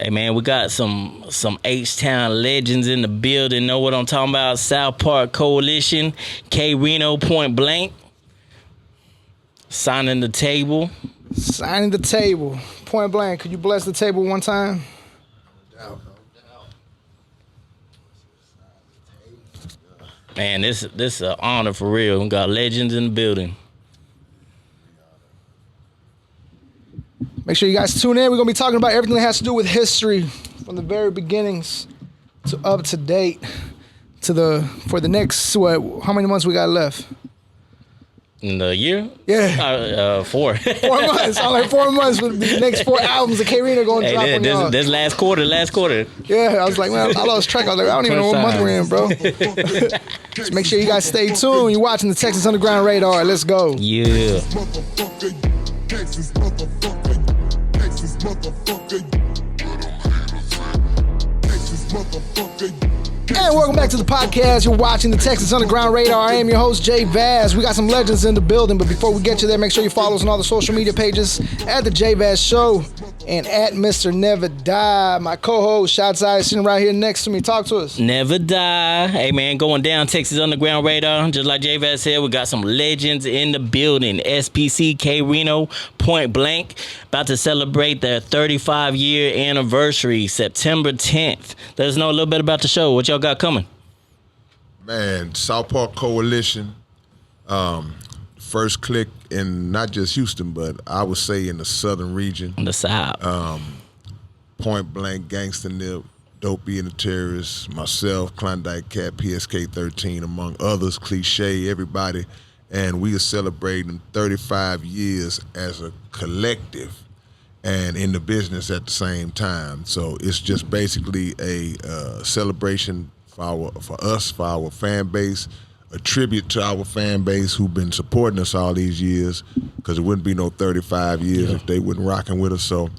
Hey man, we got some H-Town legends in the building. Know what I'm talking about? South Park Coalition, K Rino Point Blank, signing the table. Signing the table. Point Blank, could you bless the table one time? No doubt. Man, this is an honor for real. We got legends in the building. Make sure you guys tune in. We're going to be talking about everything that has to do with history from the very beginnings to up to date for the next, how many months we got left? In the year? Yeah. 4. 4 months. All like 4 months with the next 4 albums that K-Rino going to drop on y'all. This last quarter. Yeah, I was like, man, I lost track. I was like, I don't even know what month we're in, bro. Just make sure you guys stay tuned. You're watching the Texas Underground Radar. Let's go. Yeah. And welcome back to the podcast. You're watching the Texas Underground Radar. I am your host, Jay Vaz. We got some legends in the building, but before we get you there, make sure you follow us on all the social media pages at The Jay Vaz Show and at Mr. Never Die. My co-host, Shots Eye, sitting right here next to me. Talk to us. Never die. Hey, man, going down Texas Underground Radar. Just like Jay Vaz said, we got some legends in the building. SPC K Rino Point Blank about to celebrate their 35-year anniversary, September 10th. Let us know a little bit about the show. What y'all got coming? Man, South Park Coalition, first click in not just Houston, but I would say in the southern region. On the South. Point Blank, Gangsta Nip, Dopey and the Terrorists, myself, Klondike Cat, PSK 13, among others, Cliche, everybody. And we are celebrating 35 years as a collective and in the business at the same time. So it's just basically a celebration for us, for our fan base, a tribute to our fan base who've been supporting us all these years, because it wouldn't be no 35 years if they weren't rocking with us. So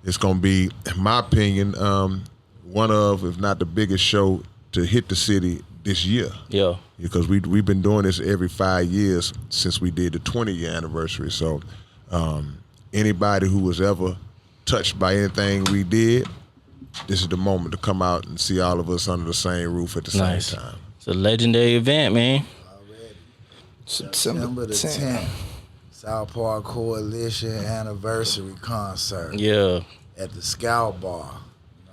it's going to be, in my opinion, one of, if not the biggest show to hit the city this year. Yeah. Because we've been doing this every 5 years since we did the 20-year anniversary. So anybody who was ever touched by anything we did, this is the moment to come out and see all of us under the same roof at the same time. It's a legendary event, man. Already. September the 10th. South Park Coalition anniversary concert. Yeah. At the Scout Bar. You know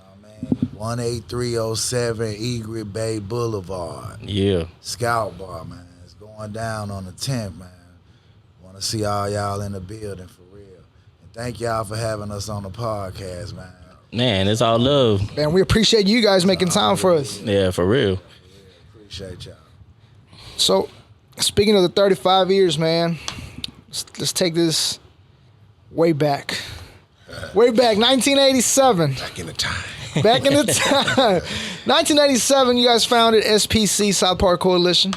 what I mean? 18307 Egret Bay Boulevard. Yeah. Scout Bar, man. It's going down on the 10th, man. Want to see all y'all in the building for real. And thank y'all for having us on the podcast, man. Man, it's all love. Man, we appreciate you guys making time for us. Yeah, for real. Yeah, appreciate y'all. So, speaking of the 35 years, man, let's take this way back. Way back, 1987. Back in the time. Back in the time. 1987, you guys founded SPC, South Park Coalition.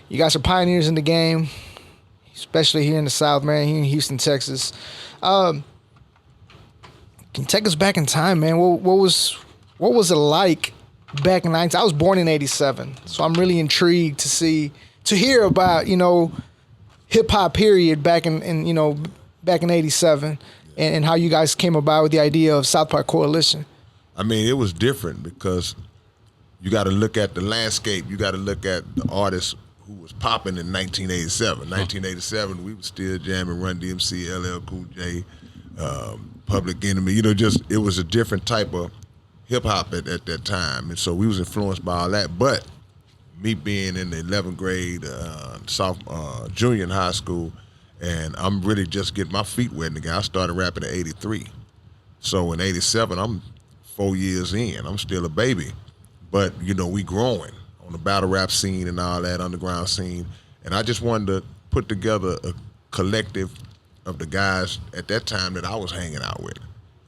You guys are pioneers in the game, especially here in the South, man, here in Houston, Texas. Can you take us back in time, man? What was it like back in 19? I was born in 87, so I'm really intrigued to hear about, hip hop period back in 87 and how you guys came about with the idea of South Park Coalition. I mean, it was different because you got to look at the landscape. You got to look at the artists who was popping in 1987. 1987, we were still jamming Run DMC, LL Cool J, Public Enemy. It was a different type of hip hop at that time, and so we was influenced by all that. But me being in the 11th grade, junior in high school, and I'm really just getting my feet wet in the game. I started rapping in '83, so in '87 I'm 4 years in. I'm still a baby, but we growing on the battle rap scene and all that underground scene, and I just wanted to put together a collective of the guys at that time that I was hanging out with.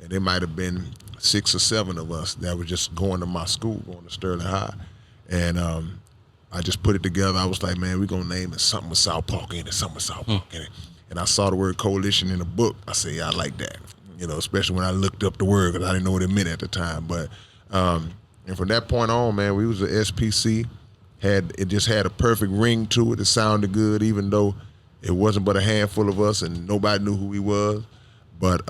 And there might have been 6 or 7 of us that were just going to my school, going to Sterling High. And I just put it together. I was like, man, we're going to name it something with South Park in it, something with South Park in it. And I saw the word coalition in a book. I said, yeah, I like that. Especially when I looked up the word, because I didn't know what it meant at the time. But and from that point on, man, we was a SPC. It just had a perfect ring to it. It sounded good, even though it wasn't but a handful of us and nobody knew who he was. But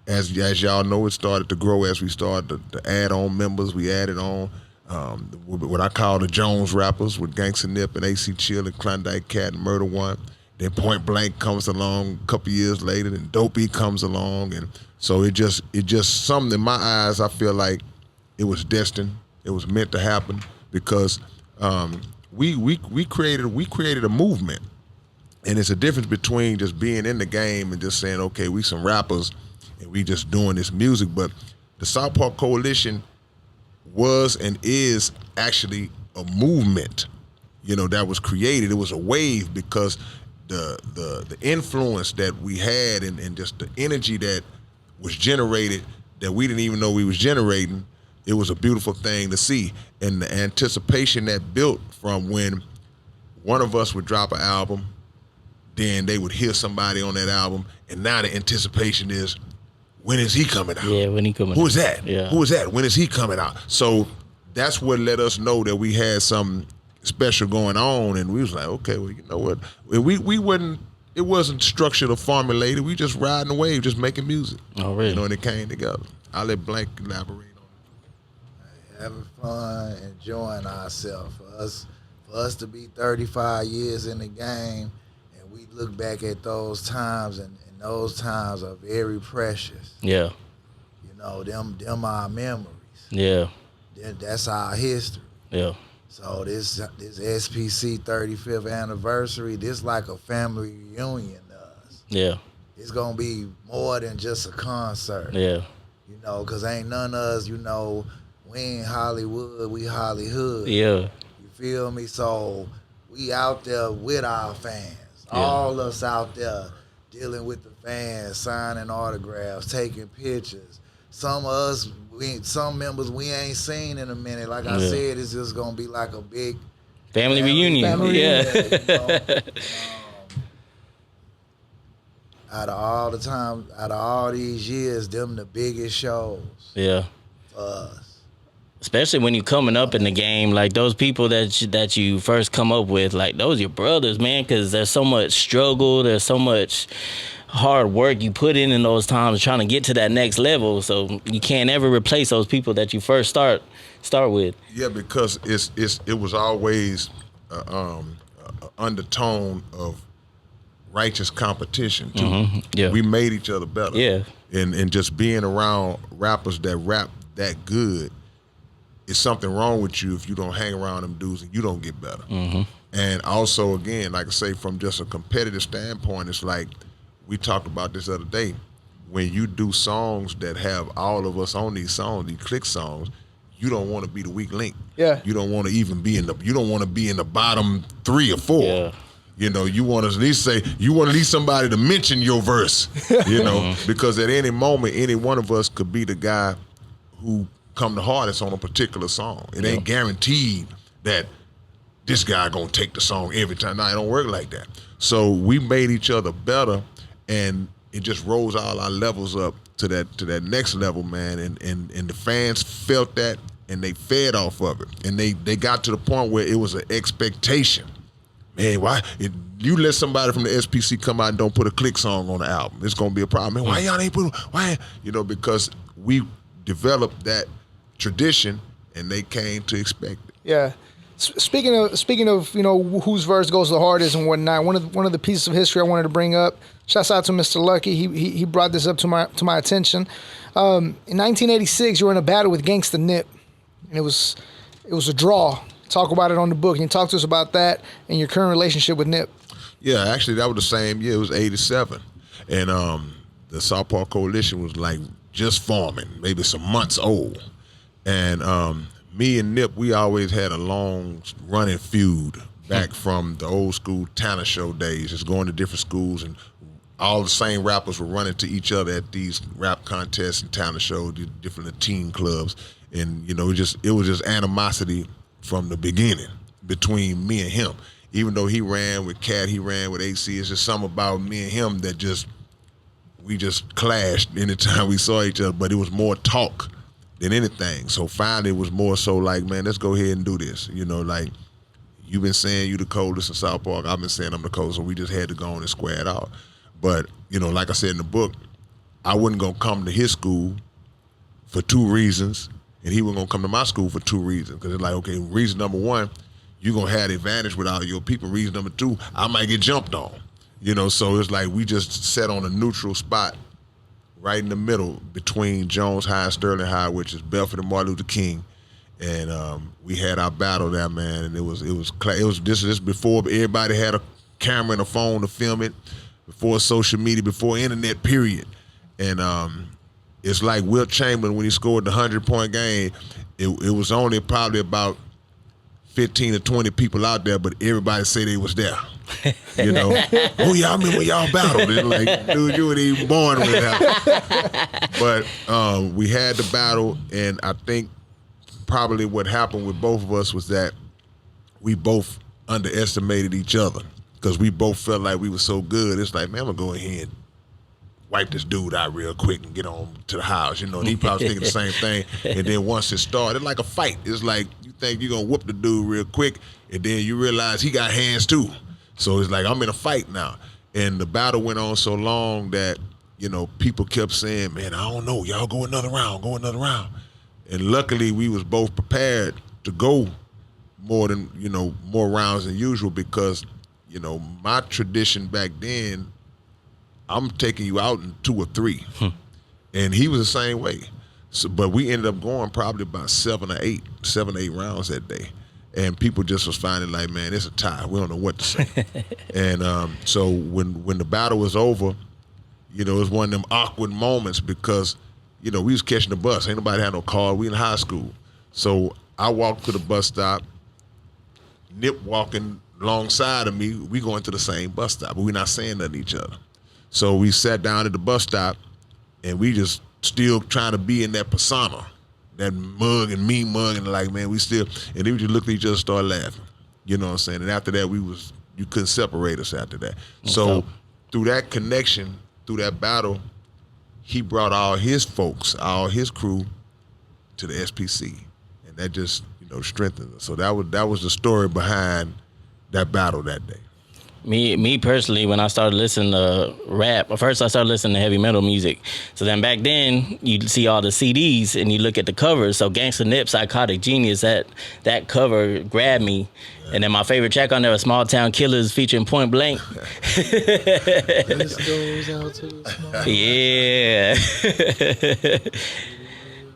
as y'all know, it started to grow as we started to add on members. We added on what I call the Jones rappers with Gangsta Nip and AC Chill and Klondike Cat and Murder One. Then Point Blank comes along a couple years later, and Dopey comes along, and so it just something in my eyes. I feel like it was destined. It was meant to happen because we created a movement, and it's a difference between just being in the game and just saying, okay, we some rappers and we just doing this music. But the South Park Coalition was and is actually a movement, that was created. It was a wave because the influence that we had and just the energy that was generated that we didn't even know we was generating, it was a beautiful thing to see. And the anticipation that built from when one of us would drop an album, then they would hear somebody on that album, and now the anticipation is, when is he coming out? Yeah, when he coming out. Who is that? Yeah. Who is that? When is he coming out? So that's what let us know that we had something special going on, and we was like, okay, well, you know what? We wouldn't. It wasn't structured or formulated. We just riding the wave, just making music. Oh, really? And it came together. I'll let Blank elaborate on it. Having fun, enjoying ourselves. For us to be 35 years in the game, and we look back at those times, and those times are very precious. Yeah. Them our memories. Yeah. That's our history. Yeah. So this SPC 35th anniversary, this like a family reunion to us. Yeah. It's gonna be more than just a concert. Yeah. Cause ain't none of us, we ain't Hollywood, we Hollywood. Yeah. You feel me? So we out there with our fans. Yeah. All us out there dealing with the fans, signing autographs, taking pictures. Some of us, some members we ain't seen in a minute. Like I said, it's just gonna be like a big family reunion. Out of all these years, them the biggest shows. Yeah. For us. Especially when you coming up in the game, like those people that you first come up with, like those your brothers, man, because there's so much struggle, there's so much hard work you put in those times trying to get to that next level. So you can't ever replace those people that you first start with. Yeah, because it was always undertone of righteous competition too. Mm-hmm. Yeah. We made each other better. Yeah. And just being around rappers that rap that good, it's something wrong with you if you don't hang around them dudes and you don't get better. Mm-hmm. And also, again, like I say, from just a competitive standpoint, it's like we talked about this other day. When you do songs that have all of us on these songs, these click songs, you don't want to be the weak link. Yeah. You don't want to even be in the bottom 3 or 4. Yeah. You want to at least say, you want at least somebody to mention your verse, because at any moment, any one of us could be the guy who come the hardest on a particular song. It ain't guaranteed that this guy gonna take the song every time. No, it don't work like that. So we made each other better, and it just rose all our levels up to that next level, man. And the fans felt that, and they fed off of it, and they got to the point where it was an expectation. Man, why you let somebody from the SPC come out and don't put a click song on the album? It's gonna be a problem. Man, why y'all ain't put? Why? Because we developed that tradition, and they came to expect it. Yeah. Speaking of whose verse goes the hardest and whatnot, one of the pieces of history I wanted to bring up. Shouts out to Mr. Lucky. He brought this up to my attention. In 1986, you were in a battle with Gangsta Nip, and it was a draw. Talk about it on the book. Can you talk to us about that and your current relationship with Nip? Yeah, actually, that was the same year. It was 87, and the South Park Coalition was like just forming, maybe some months old. And me and Nip, we always had a long running feud back from the old school talent show days, just going to different schools, and all the same rappers were running to each other at these rap contests and talent shows, different teen clubs. And, it was just animosity from the beginning between me and him. Even though he ran with Cat, he ran with AC, it's just something about me and him that we just clashed anytime we saw each other, but it was more talk than anything. So finally it was more so like, man, let's go ahead and do this. Like, you've been saying you the coldest in South Park, I've been saying I'm the coldest, so we just had to go on and square it out. But, like I said in the book, I wasn't gonna come to his school for 2 reasons, and he wasn't gonna come to my school for 2 reasons. Because it's like, okay, reason number 1, you're gonna have the advantage with all your people. Reason number 2, I might get jumped on. You know, so it's like we just sat on a neutral spot right in the middle between Jones High and Sterling High, which is Belford and Martin Luther King. And we had our battle there, man, and it was this before everybody had a camera and a phone to film it, before social media, before internet, period. And it's like Wilt Chamberlain when he scored the 100-point game. It was only probably about 15 or 20 people out there, but everybody say they was there. You know, oh yeah, I remember when y'all battled. It's like, dude, you weren't even born when that happened. But we had the battle, and I think probably what happened with both of us was that we both underestimated each other because we both felt like we were so good. It's like, man, I'm gonna go ahead and wipe this dude out real quick and get on to the house. You know, and he probably thinking the same thing. And then once it started, like a fight. It's like you think you're gonna whoop the dude real quick, and then you realize he got hands too. So it's like, I'm in a fight now. And the battle went on so long that, you know, people kept saying, man, I don't know, y'all go another round. And luckily we was both prepared to go more rounds than usual because, you know, my tradition back then, I'm taking you out in 2 or 3. And he was the same way. So, but we ended up going probably about 7 or 8 rounds that day. And people just was finding like, man, it's a tie. We don't know what to say. And so when the battle was over, you know, it was one of them awkward moments because, you know, we was catching the bus. Ain't nobody had no car. We in high school. So I walked to the bus stop, Nip walking alongside of me. We going to the same bus stop, but we not saying nothing to each other. So we sat down at the bus stop, and we just still trying to be in that persona. That mug and me mug and like, man, we still, and then we just looked at each other and started laughing. You know what I'm saying? And after that, you couldn't separate us after that. So through that connection, through that battle, he brought all his folks, all his crew to the SPC. And that just, you know, strengthened us. So that was the story behind that battle that day. Me personally, when I started listening to rap, first I started listening to heavy metal music. So then back then, you'd see all the CDs and you look at the covers. So Gangsta Nip, Psychotic Genius, that cover grabbed me. And then my favorite track on there was Small Town Killers featuring Point Blank. This goes out to the small. Yeah.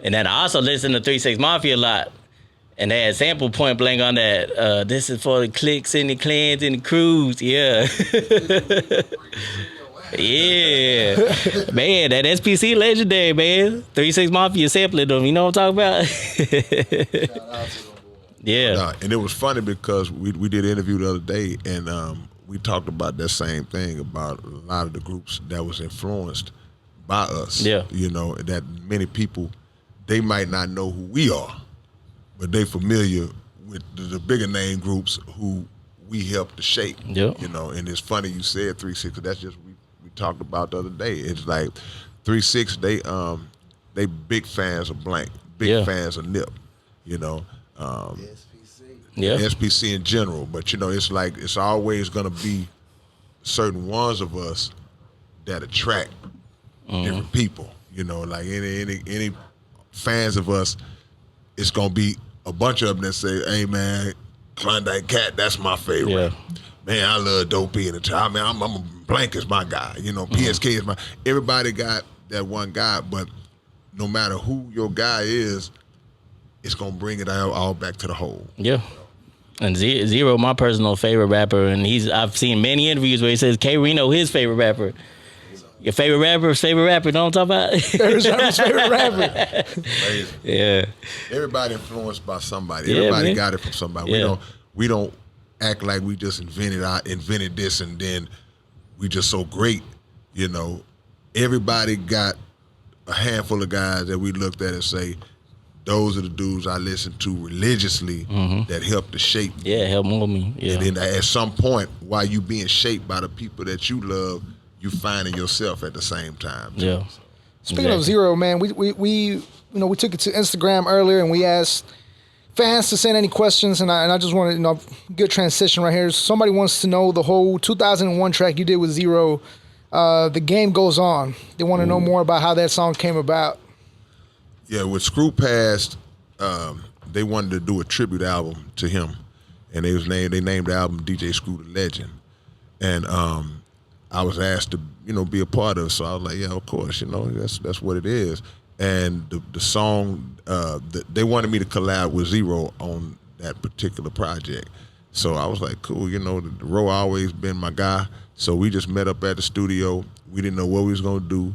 And then I also listened to 3 6 Mafia a lot. And they had sample Point Blank on that. This is for the cliques and the clans and the crews. Yeah. Yeah. Man, that SPC legendary, man. 3 6 Mafia sampling them. You know what I'm talking about? Yeah. And it was funny because we did an interview the other day, and we talked about that same thing about a lot of the groups that was influenced by us. Yeah. You know, that many people, they might not know who we are, but they familiar with the bigger name groups who we helped to shape. Yep. You know, and it's funny you said 3 6. That's just we talked about the other day. It's like 3 6. They big fans of Blank, big fans of Nip. You know, SPC in general. But you know, it's like it's always gonna be certain ones of us that attract different people. You know, like any fans of us, it's gonna be a bunch of them that say, "Hey man, Klondike Cat, that's my favorite. Yeah. Man, I love Dopey in the time. Man, I'm a Blank is my guy. You know, PSK is my. Everybody got that one guy, but no matter who your guy is, it's gonna bring it all back to the whole. Yeah. And Zero, my personal favorite rapper, and I've seen many interviews where he says K Rino his favorite rapper. Your favorite rapper's favorite rapper, know what I'm talking about? Favorite rapper's favorite rapper. Amazing. Yeah. Everybody influenced by somebody. Yeah, Everybody man. got it from somebody. Yeah. We don't act like we just invented this and then we just so great. You know, everybody got a handful of guys that we looked at and say, those are the dudes I listen to religiously that help to shape me. Yeah, help mold me. Yeah. And then at some point, while you being shaped by the people that you love, you finding yourself at the same time. Too. Yeah. Speaking of Zero, man, we took it to Instagram earlier and we asked fans to send any questions, and I just wanted, good transition right here. Somebody wants to know the whole 2001 track you did with Zero. The Game Goes On. They want to know more about how that song came about. Yeah, with Screw passed, they wanted to do a tribute album to him, and they named the album DJ Screw the Legend, and I was asked to be a part of it, so I was like, yeah, of course, that's what it is. And the song, they wanted me to collab with Zero on that particular project, so I was like, cool, the Ro always been my guy, so we just met up at the studio. We didn't know what we was gonna do.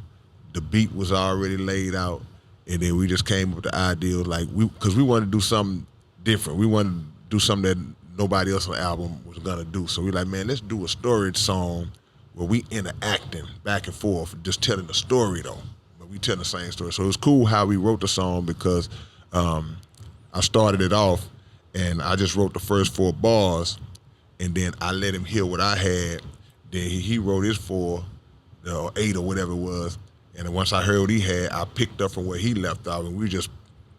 The beat was already laid out. And then we just came up with the idea, because we wanted to do something different. We wanted to do something that nobody else on the album was gonna do. So we like, man, let's do a storage song where we interacting back and forth, just telling the story though. But we telling the same story. So it was cool how we wrote the song because I started it off and I just wrote the first 4 bars, and then I let him hear what I had. Then he wrote his 4, or 8 or whatever it was. And then once I heard what he had, I picked up from where he left off, and we just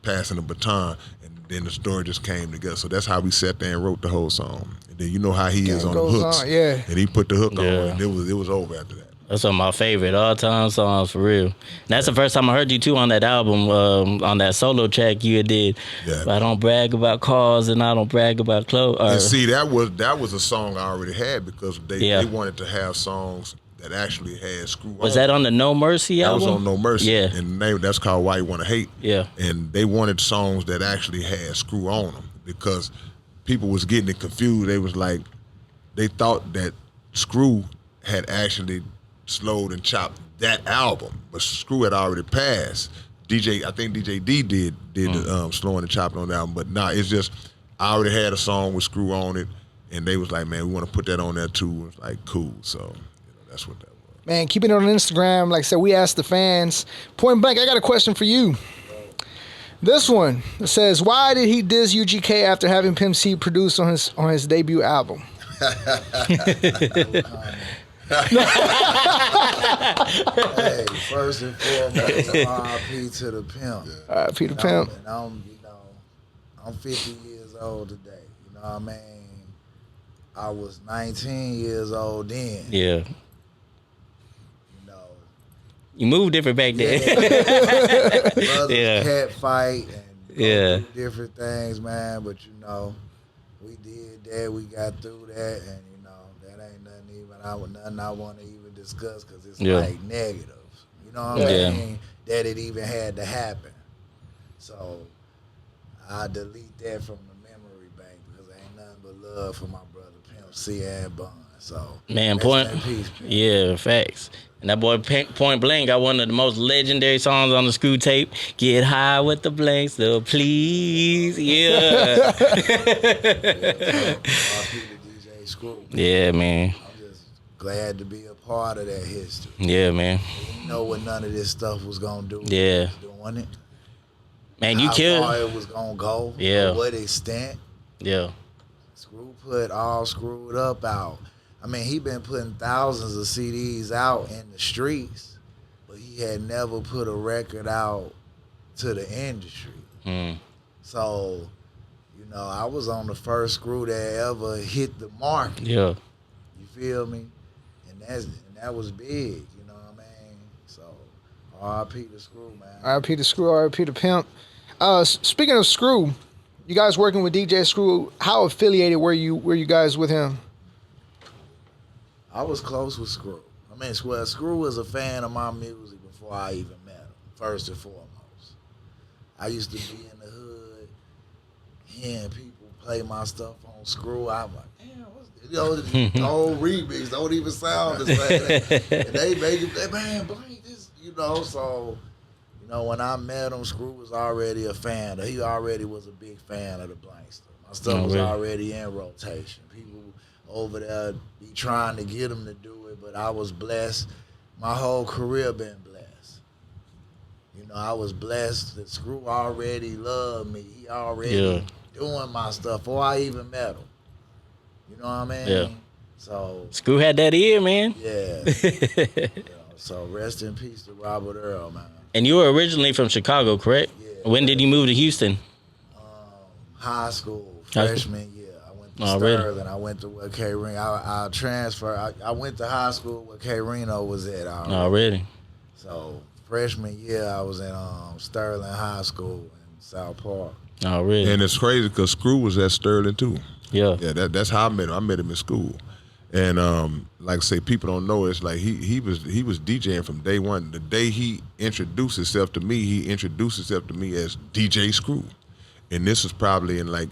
passing the baton, and then the story just came together. So that's how we sat there and wrote the whole song. And then you know how he is on the hooks. Yeah. And he put the hook on, and it was over after that. That's one of my favorite all-time songs, for real. And that's the first time I heard you, too, on that album, on that solo track you did. Yeah. I don't brag about cars and I don't brag about clothes. And see, that was a song I already had because they wanted to have songs that actually had Screw on. Was that on the No Mercy album? That was on No Mercy. Yeah. And that's called Why You Wanna Hate. Yeah. And they wanted songs that actually had Screw on them because people was getting it confused. They was like, they thought that Screw had actually slowed and chopped that album, but Screw had already passed. I think DJ D did the slowing and chopping on the album, but nah, it's just, I already had a song with Screw on it, and they was like, man, we want to put that on there too. It's like, cool, so that's what that was. Man, keeping it on Instagram, like I said, we asked the fans. Point Blank, I got a question for you. This one says, why did he diss UGK after having Pimp C produce on his debut album? Hey, first and foremost, R.I.P. to the pimp. R.I.P. to Pimp. And I'm 50 years old today. You know what I mean? I was 19 years old then. Yeah. You know. You moved different back then. Brothers cat fight and do different things, man. But we did that. We got through that, and that ain't nothing I want to even discuss because it's like negative. You know what I mean? That it even had to happen. So I delete that from the memory bank because ain't nothing but love for my brother Pimp C and Bun. So Man, peace, yeah, facts. And that boy Point Blank got one of the most legendary songs on the Screw tape. Get high with the blanks, though, please. Yeah. DJ Screw. Yeah, man. I'm just glad to be a part of that history. Yeah, man. You know what none of this stuff was gonna do. Yeah. Doing it. Man, you killed. How far it was gonna go. Yeah. To what extent. Yeah. Screw put All Screwed Up out. I mean, he been putting thousands of CDs out in the streets, but he had never put a record out to the industry. So, I was on the first Screw that ever hit the market. Yeah. You feel me? And that was big, you know what I mean? So, R.I.P. to Screw, man. R.I.P. to Screw, R.I.P. to Pimp. Speaking of Screw, you guys working with DJ Screw, how affiliated were you guys with him? I was close with Screw. I mean, Screw was a fan of my music before I even met him, first and foremost. I used to be in the hood, hearing people play my stuff on Screw. I'm like, damn, what's this? The whole remix don't even sound the same. And they make it, man, blank this, so, when I met him, Screw was already a fan. He already was a big fan of the blank stuff. My stuff was already in rotation. People over there be trying to get him to do it, but I was blessed. My whole career been blessed. I was blessed that Screw already loved me. He already doing my stuff before I even met him. You know what I mean? Yeah. So Screw had that ear, man. Yeah. So rest in peace to Robert Earl, man. And you were originally from Chicago, correct? Yeah. When did you move to Houston? High school, freshman year. I went Oh, really? Sterling. I went to where K Rino. I transferred. I went to high school where K Rino was at already. Already. So freshman year, I was in Sterling High School in South Park. Already. And it's crazy because Screw was at Sterling too. Yeah. Yeah, that's how I met him. I met him in school. And like I say, people don't know, it's like he was DJing from day one. The day he introduced himself to me, he introduced himself to me as DJ Screw. And this was probably in like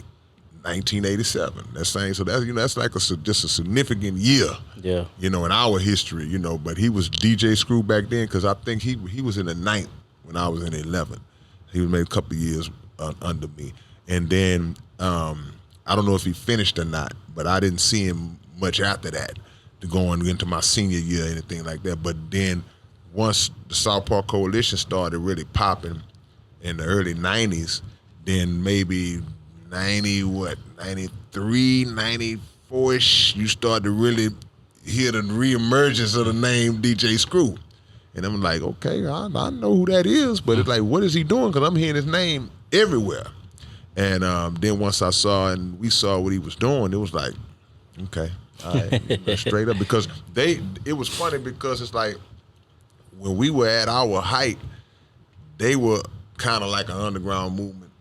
1987. That's saying, so that's, that's like just a significant year. Yeah. In our history, but he was DJ Screw back then because I think he was in the 9th when I was in 11th. He was maybe a couple of years under me. And then I don't know if he finished or not, but I didn't see him much after that to going into my senior year or anything like that. But then once the South Park Coalition started really popping in the early 90s, then maybe 93, 94-ish, you start to really hear the reemergence of the name DJ Screw. And I'm like, okay, I know who that is, but it's like, what is he doing? Because I'm hearing his name everywhere. And then once I saw and we saw what he was doing, it was like, okay, all right, straight up. Because it was funny because it's like when we were at our height, they were kind of like an underground movement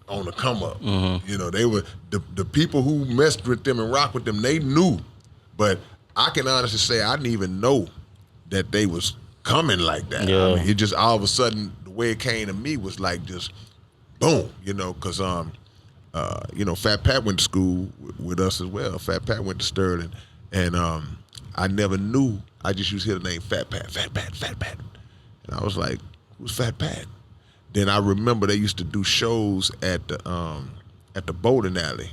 on the come up. Mm-hmm. They were the people who messed with them and rocked with them, they knew. But I can honestly say I didn't even know that they was coming like that. Yeah. I mean, it just all of a sudden the way it came to me was like just boom, because Fat Pat went to school with us as well. Fat Pat went to Sterling, and I never knew. I just used to hear the name Fat Pat, Fat Pat, Fat Pat, and I was like, who's Fat Pat? Then I remember they used to do shows at the bowling alley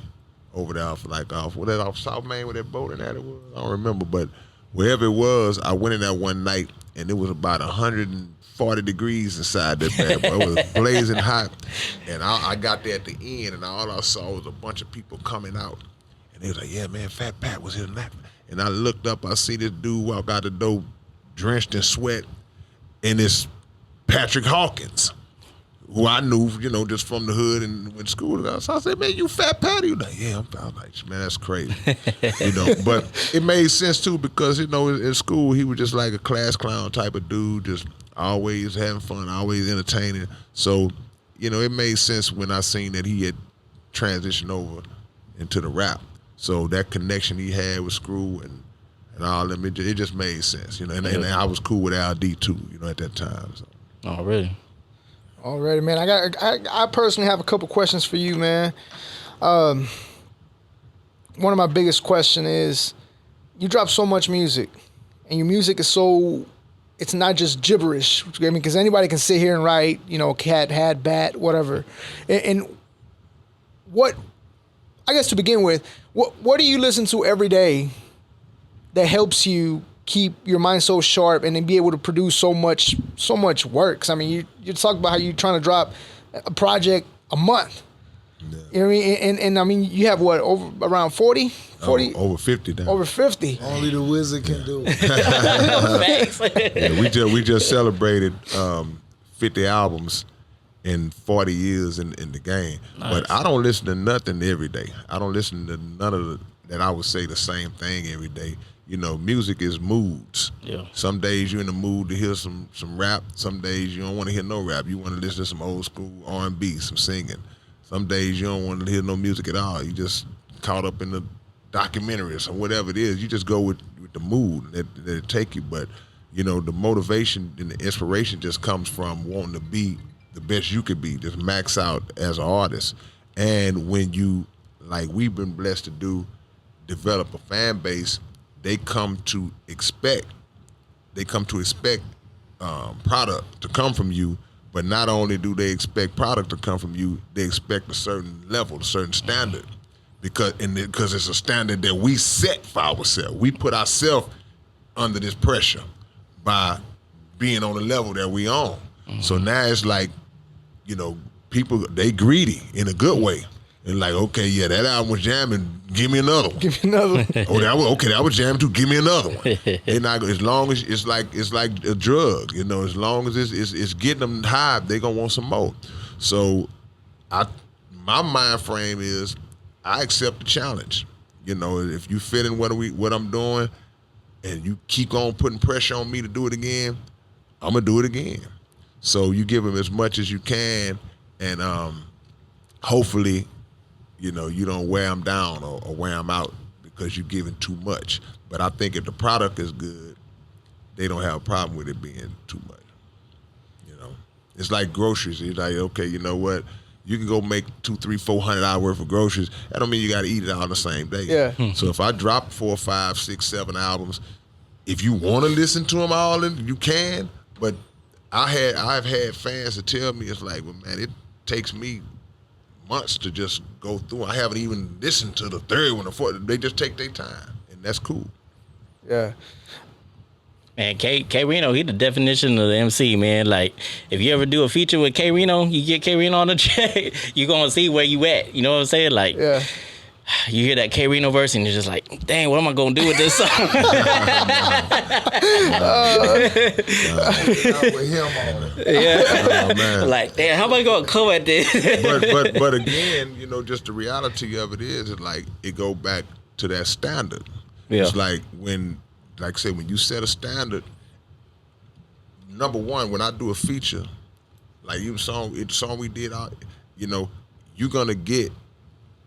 over there, off South Main, where that bowling alley was. I don't remember, but wherever it was, I went in there one night, and it was about 140 degrees inside that bad boy. It was blazing hot, and I got there at the end, and all I saw was a bunch of people coming out, and they was like, "Yeah, man, Fat Pat was here tonight." And I looked up, I see this dude walk out the door, drenched in sweat, and it's Patrick Hawkins, who I knew, just from the hood and went to school. So I said, "Man, you Fat Pat?" He was like, "Yeah, I was like, man, that's crazy." But it made sense too because, in school he was just like a class clown type of dude, just always having fun, always entertaining. So, it made sense when I seen that he had transitioned over into the rap. So that connection he had with Screw and all them, it just made sense, and I was cool with LD too, at that time. So. Oh, really? Already, man. I personally have a couple questions for you, man. One of my biggest question is, you drop so much music, and your music is it's not just gibberish. I mean, because anybody can sit here and write, cat, hat, bat, whatever. And what, I guess to begin with, what do you listen to every day that helps you keep your mind so sharp and then be able to produce so much work? 'Cause I mean, you talk about how you're trying to drop a project a month. Yeah. You know what I mean? And I mean, you have what, around 40? Over 50 now. Over 50. Only the wizard can do it. Yeah, we just celebrated 50 albums in 40 years in the game. Nice. But I don't listen to nothing every day. I don't listen to none of that I would say the same thing every day. Music is moods. Yeah. Some days you're in the mood to hear some rap. Some days you don't want to hear no rap. You want to listen to some old school R&B, some singing. Some days you don't want to hear no music at all. You just caught up in the documentaries or whatever it is. You just go with the mood that it take you. But, the motivation and the inspiration just comes from wanting to be the best you could be, just max out as an artist. And when you, like we've been blessed to do, develop a fan base, they come to expect product to come from you. But not only do they expect product to come from you, they expect a certain level, a certain standard, because it's a standard that we set for ourselves. We put ourselves under this pressure by being on the level that we on. Mm-hmm. So now it's like, people, they greedy in a good way. And like, okay, yeah, that album was jamming. Give me another one. Give me another one. that was jamming too. Give me another one. They're not, as long as it's like a drug, as long as it's getting them high, they gonna want some more. So, my mind frame is, I accept the challenge. You know, if you fit in what I'm doing, and you keep on putting pressure on me to do it again, I'm gonna do it again. So you give them as much as you can, and hopefully, you know, you don't wear them down or wear them out because you're giving too much. But I think if the product is good, they don't have a problem with it being too much. You know, it's like groceries. It's like, okay, you know what? You can go make 200, 300, 400 hours worth of groceries. That don't mean you got to eat it all the same day. Yeah. So if I drop 4, 5, 6, 7 albums, if you want to listen to them all, you can. But I've had fans that tell me, it's like, well, man, it takes me months to just go through. I haven't even listened to the third one or fourth. They just take their time, and that's cool. Yeah. Man, K Rino, he the definition of the MC, man. Like, if you ever do a feature with K Rino, you get K Rino on the track, you gonna see where you at. You know what I'm saying? Like, Yeah. you hear that K Rino verse and you're just like, dang, what am I gonna do with this song? With him on it. Yeah. Oh, man. Like, damn, how am I gonna come at this? but again, you know, just the reality of it is, it like it go back to that standard. Yeah. It's like when, like I said, when you set a standard. Number one, when I do a feature, like the song we did, you know, you're gonna get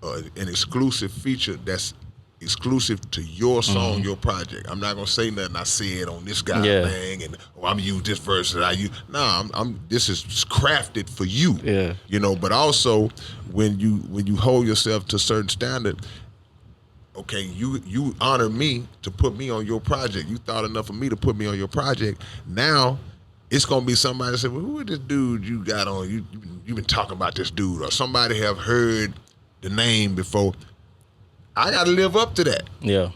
an exclusive feature that's exclusive to your song, your project. I'm not gonna say nothing I said on this guy thing, and I'm gonna use this verse that I use. Nah, this is crafted for you. Yeah. You know, but also when you hold yourself to a certain standard, okay, you honor me to put me on your project. You thought enough of me to put me on your project. Now it's gonna be somebody that said, well, who is this dude you got on? You've been talking about this dude, or somebody have heard the name before. I gotta live up to that. Yeah.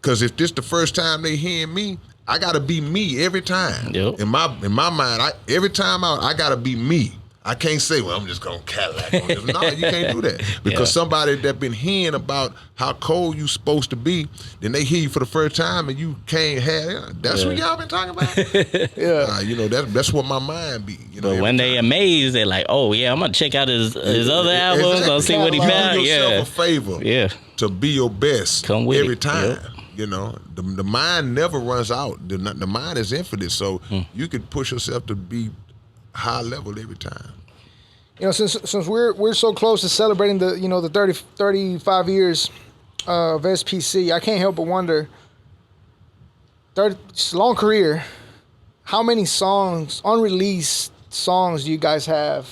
Cause if this the first time they hearing me, I gotta be me every time. Yep. In my mind, every time out, I gotta be me. I can't say, well, I'm just gonna Cadillac on this. No, you can't do that. Because somebody that been hearing about how cold you supposed to be, then they hear you for the first time and you can't have. That's what y'all been talking about. You know, that's what my mind be. You know, But when they amazed, they're like, oh yeah, I'm gonna check out his other albums. Exactly. I'll see what he Do found. yourself Yeah. a favor. Yeah. To be your best Come with every it. time. Yep. You know, the mind never runs out. The mind is infinite, so you can push yourself to be high level every time. You know, since we're so close to celebrating the 35 years of SPC, I can't help but wonder, it's a long career, how many songs, unreleased songs, do you guys have?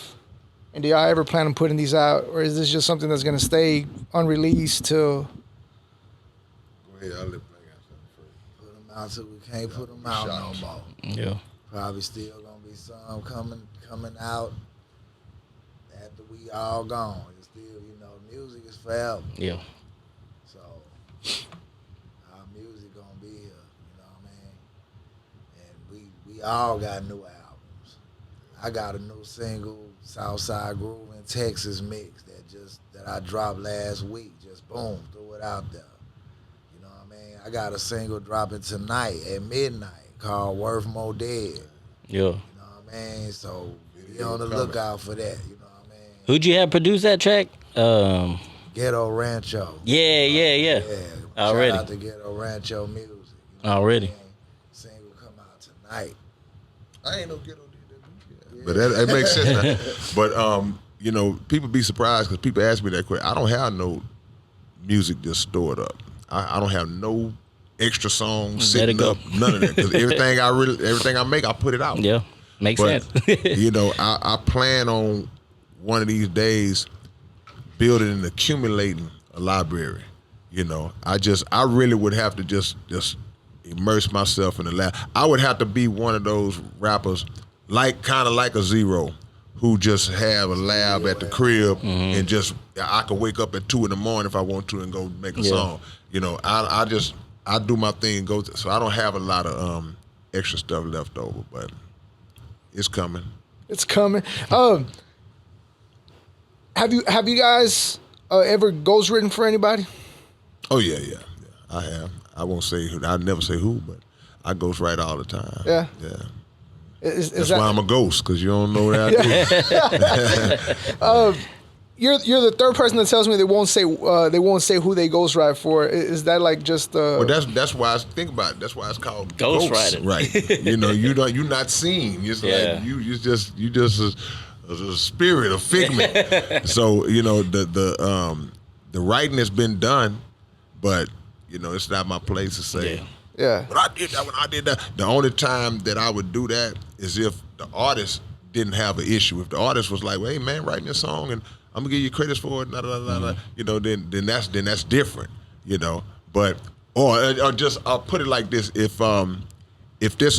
And do y'all ever plan on putting these out? Or is this just something that's going to stay unreleased till... Go ahead, I'll let Blake answer first. Put them out till we can't put them out no more. Yeah. Probably still gonna be some coming out after we all gone. It's still, you know, music is forever. Yeah. So our music gonna be here, you know what I mean? And we all got new albums. I got a new single, Southside Groove in Texas mix that I dropped last week. Just boom, threw it out there. You know what I mean? I got a single dropping tonight at midnight called Worth More Dead. Yeah. You know what I mean? So be on the lookout for that. You know what I mean? Who'd you have produce that track? Ghetto Rancho. Yeah. Already. Shout out to Ghetto Rancho Music. You Already. what I mean? Single come out tonight. I ain't no ghetto DJ. But that makes sense now. But you know, people be surprised because people ask me that question. I don't have no music just stored up. I don't have no extra songs Let sitting it go. up. None of that. Because everything I make, I put it out. Yeah. Makes But, sense. you know, I plan on one of these days building and accumulating a library. You know, I really would have to just immerse myself in the lab. I would have to be one of those rappers, kind of like a Zero, who just have a lab at the crib and I could wake up at 2 in the morning if I want to and go make a song. You know, I do my thing and go. So I don't have a lot of extra stuff left over, but it's coming. It's coming. Have you guys ever ghostwritten for anybody? Oh yeah. I have. I won't say who. I never say who, but I ghostwrite all the time. Yeah. That's why I'm a ghost, because you don't know what I do. you're the third person that tells me they won't say who they ghostwrite for. Is that like just Well, that's why I think about it. That's why it's called Ghostwriting. Right. You know, you're not seen. It's like you just a spirit, a figment. So you know the writing has been done, but you know it's not my place to say. Yeah. But I did that when I did that. The only time that I would do that is if the artist didn't have an issue. If the artist was like, well, "Hey man, write me a song and I'm gonna give you credits for it," you know, then that's different, you know. But or just I'll put it like this: if there's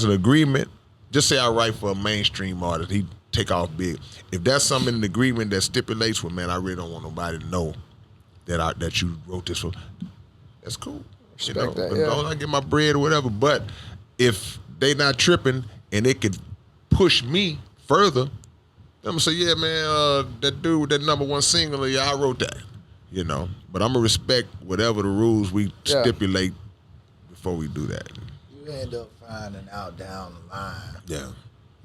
an agreement, just say I write for a mainstream artist, he take off big. If there's something in the agreement that stipulates, well, man, I really don't want nobody to know that you wrote this for. That's cool. You know, that, as yeah. long as I get my bread or whatever. But if they not tripping and it could push me further, I'm gonna say, yeah, man, that dude with that #1 single, yeah, I wrote that. You know, but I'm gonna respect whatever the rules we stipulate before we do that. You end up finding out down the line. Yeah.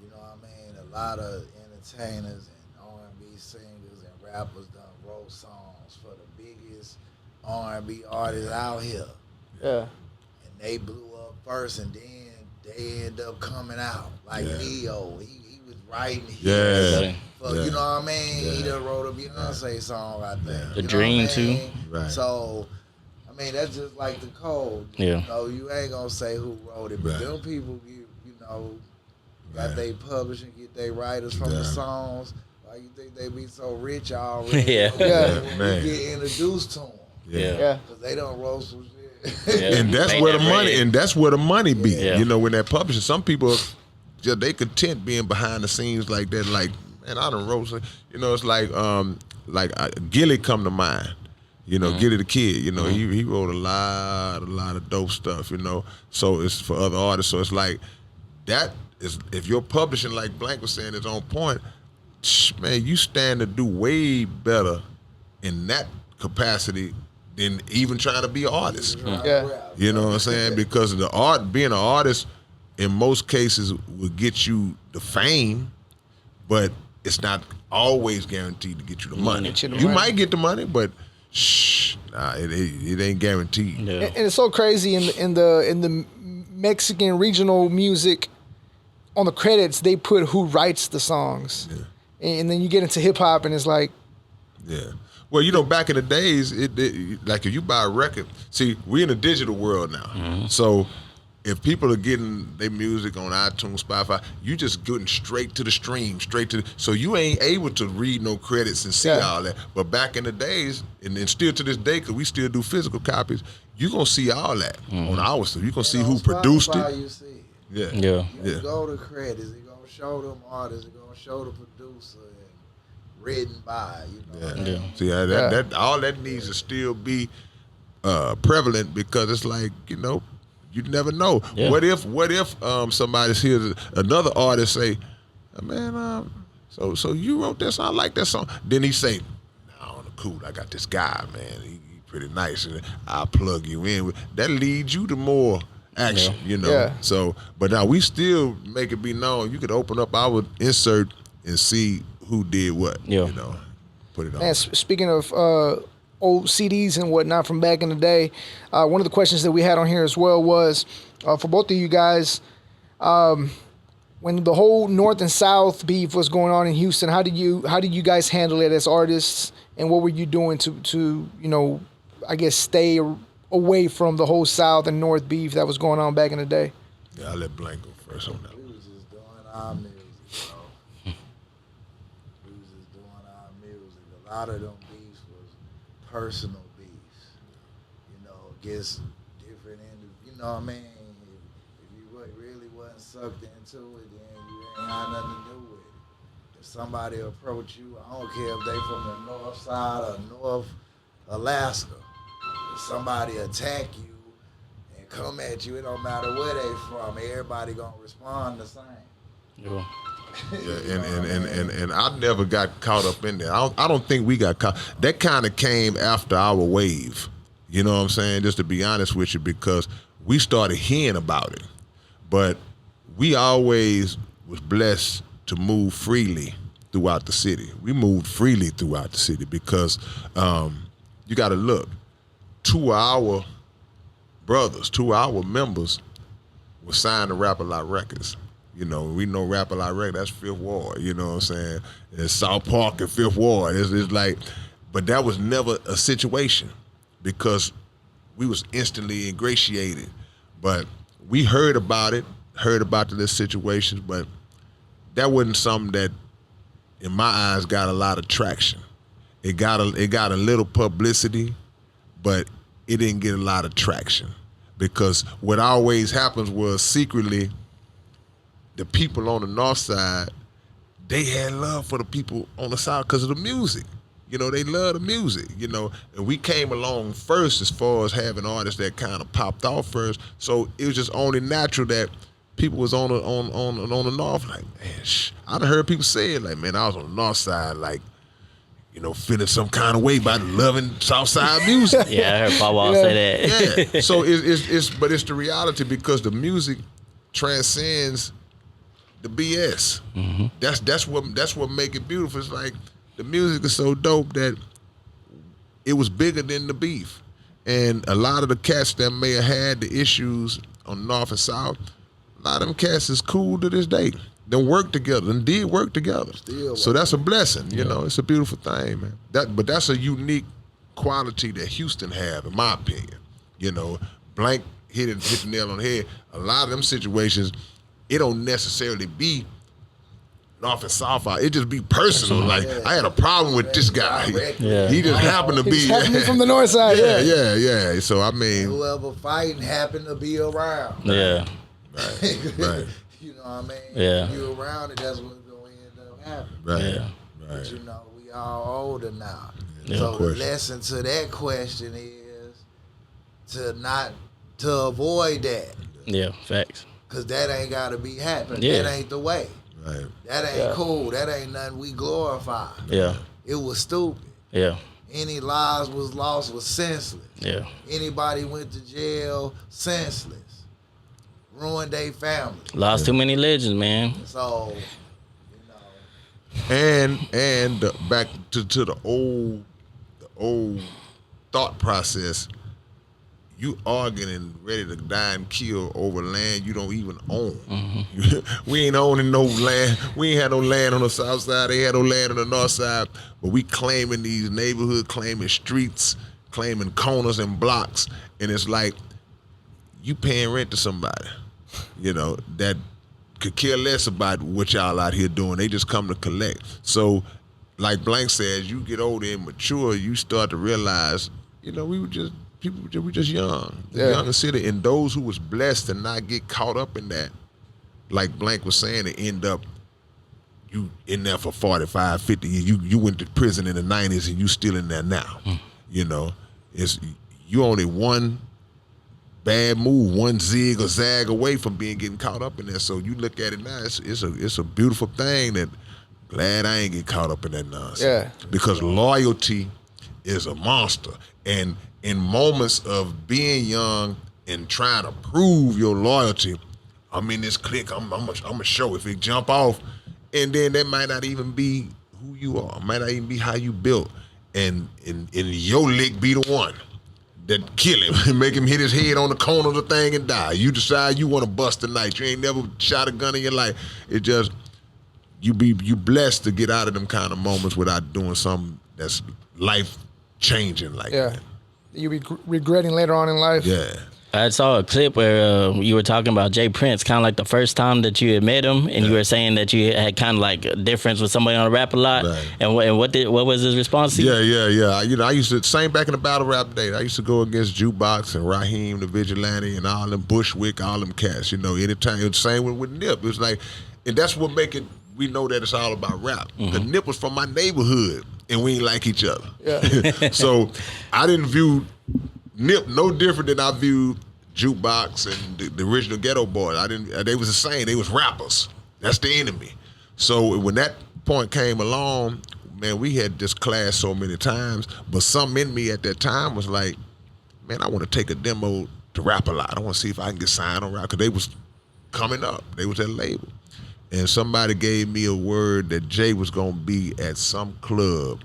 You know what I mean? A lot of entertainers and R&B singers and rappers done wrote songs for the biggest R&B artists out here. Yeah. And they blew up first, and then they end up coming out. Like Neo, he was writing hits. Yeah. For, you know what I mean? He done wrote a Beyonce song, I think. The You know Dream, what I mean? too. Right. So, I mean, that's just like the code. Yeah. You know, you ain't gonna say who wrote it, but Right. them people, you know, got they publishing, get they writers from the songs. Why you think they be so rich already? Yeah. When man. we get introduced to them. Yeah. Because they don't roll some shit. Yeah. And that's Make where the that money bread. and that's where the money be. Yeah. You know, when they're publishing, some people just they content being behind the scenes like that. Like, man, I done wrote some, you know, it's like Gilly come to mind. You know, Gilly the Kid, you know, he wrote a lot of dope stuff, you know. So it's for other artists. So it's like that is if you're publishing like Blank was saying is on point, man, you stand to do way better in that capacity than even trying to be an artist. Yeah. You know what I'm saying? Because the art, being an artist, in most cases will get you the fame, but it's not always guaranteed to get you the money. Get you the You money. might get the money, but it ain't guaranteed. Yeah. And it's so crazy in the Mexican regional music. On the credits, they put who writes the songs, and then you get into hip hop, and it's like, Yeah. Well, you know, back in the days, like if you buy a record, see, we're in a digital world now. So if people are getting their music on iTunes, Spotify, you just getting straight to the stream, so you ain't able to read no credits and see all that. But back in the days, and still to this day, because we still do physical copies, you going to see all that on our stuff. You going to see who produced it. You see it. Yeah. Yeah. You go to credits, it's gonna show them artists, it's gonna show the producer and written by, you know. Yeah. See, that all that needs to still be prevalent because it's like, you know, you never know. Yeah. What if somebody hears another artist say, man, so you wrote that song, I like that song. Then he say, no, cool, I got this guy, man. He pretty nice, and I'll plug you in. That leads you to more action, you know. Yeah. So, but now we still make it be known. You could open up our insert and see who did what. Yeah. You know, put it on. man. Speaking of old CDs and whatnot from back in the day, one of the questions that we had on here as well was for both of you guys. When the whole North and South beef was going on in Houston, how did you guys handle it as artists, and what were you doing to you know, I guess stay away from the whole South and North beef that was going on back in the day? Yeah, I'll let Blank go first on that. We was just doing our music, bro. We was just doing our music. A lot of them beefs was personal beefs. You know, against different you know what I mean? If you really wasn't sucked into it, then you ain't had nothing to do with it. If somebody approach you, I don't care if they from the north side or North Alaska. If somebody attack you and come at you, it don't matter where they from. Everybody gonna respond the same. Yeah. Yeah, and I never got caught up in there. I don't think we got caught. That kind of came after our wave. You know what I'm saying? Just to be honest with you, because we started hearing about it, but we always was blessed to move freely throughout the city. We moved freely throughout the city because you got to look. 2 of our brothers, 2 of our members were signed to Rap-A-Lot Records. You know, we know Rap-A-Lot Records, that's Fifth Ward, you know what I'm saying? It's South Park and Fifth Ward. It's like, but that was never a situation because we was instantly ingratiated. But we heard about this situation, but that wasn't something that, in my eyes, got a lot of traction. It got a little publicity, but it didn't get a lot of traction because what always happens was secretly the people on the north side, they had love for the people on the south because of the music. You know, they love the music, you know, and we came along first as far as having artists that kind of popped off first. So it was just only natural that people was on the north, like, man, I'd heard people say it, like, man, I was on the north side, like, you know, feeling some kind of way about loving south side music. Yeah, I heard Paul Wall say that. Yeah, so but it's the reality because the music transcends the BS. Mm-hmm. That's what make it beautiful. It's like the music is so dope that it was bigger than the beef. And a lot of the cats that may have had the issues on North and South, a lot of them cats is cool to this day. They work together and did work together. So that's a blessing, you know. It's a beautiful thing, man. But that's a unique quality that Houston have, in my opinion. You know, Blank hit the nail on the head. A lot of them situations, it don't necessarily be North and South. It just be personal. Like, I had a problem with this guy. Yeah. He just happened to be from the north side. Yeah. So I mean, whoever fighting happened to be around. Yeah. Right. You know what I mean? Yeah. If you around it, that's what's gonna end up happening. Right. Yeah. But you know, we all older now. Yeah, So of the course. lesson to that question is to avoid that. Yeah, facts. Cause that ain't gotta be happening. Yeah. That ain't the way. Right. That ain't cool. That ain't nothing we glorify. Yeah. It was stupid. Yeah. Any lives was lost was senseless. Yeah. Anybody went to jail, senseless. Ruined their family. Lost too many legends, man. So, you know. And back to the old thought process. You arguing and ready to die and kill over land you don't even own. Mm-hmm. We ain't owning no land. We ain't had no land on the south side. They had no land on the north side. But we claiming these neighborhoods, claiming streets, claiming corners and blocks. And it's like you paying rent to somebody, you know, that could care less about what y'all out here doing. They just come to collect. So, like Blank says, you get older and mature, you start to realize, you know, we just young. Young and city. And those who was blessed to not get caught up in that, like Blank was saying, to end up you in there for 45, 50 years. You went to prison in the 90s and you still in there now. You know, you only one bad move, one zig or zag away from getting caught up in there. So you look at it now, it's a beautiful thing that glad I ain't get caught up in that nonsense. Yeah. Because loyalty is a monster. And in moments of being young and trying to prove your loyalty, I'm in this clique, I'm a show. If it jump off, and then that might not even be who you are, might not even be how you built. And your lick be the one that kill him and make him hit his head on the corner of the thing and die. You decide you want to bust tonight. You ain't never shot a gun in your life. It just, you blessed to get out of them kind of moments without doing something that's life changing like that. You be regretting later on in life. Yeah. I saw a clip where you were talking about Jay Prince, kind of like the first time that you had met him, and you were saying that you had kind of like a difference with somebody on the Rap-A-Lot. Right. And what was his response to you? Yeah. You know, I used to, same back in the battle rap day, I used to go against Jukebox and Raheem the Vigilante and all them Bushwick, all them cats, you know, anytime. It was the same with Nip. It was like, and that's what make it, we know that it's all about rap. The Nip was from my neighborhood, and we ain't like each other. Yeah. So I didn't view Nip no different than I viewed Jukebox and the original Ghetto Boys. They was the same. They was rappers. That's the enemy. So when that point came along, man, we had this clash so many times, but something in me at that time was like, man, I want to take a demo to Rap-A-Lot. I want to see if I can get signed on rap, because they was coming up. They was that label. and somebody gave me a word that Jay was gonna be at some club,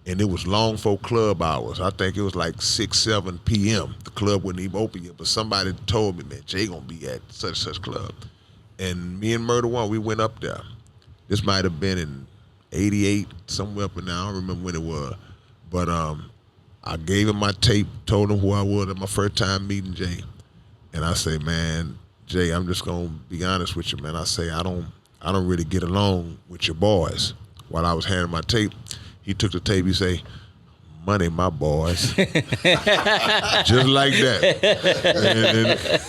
and it was long for club hours. I think it was like 6, 7 p.m. The club wouldn't even open yet, but somebody told me, man, Jay gonna be at such and such club. And me and Murder One, we went up there. This might have been in 88, somewhere up in there. I don't remember when it was. But I gave him my tape, told him who I was at my first time meeting Jay. And I say, man, Jay, I'm just gonna be honest with you, man. I say I don't really get along with your boys. While I was handing my tape, he took the tape, he say, money, my boys. Just like that.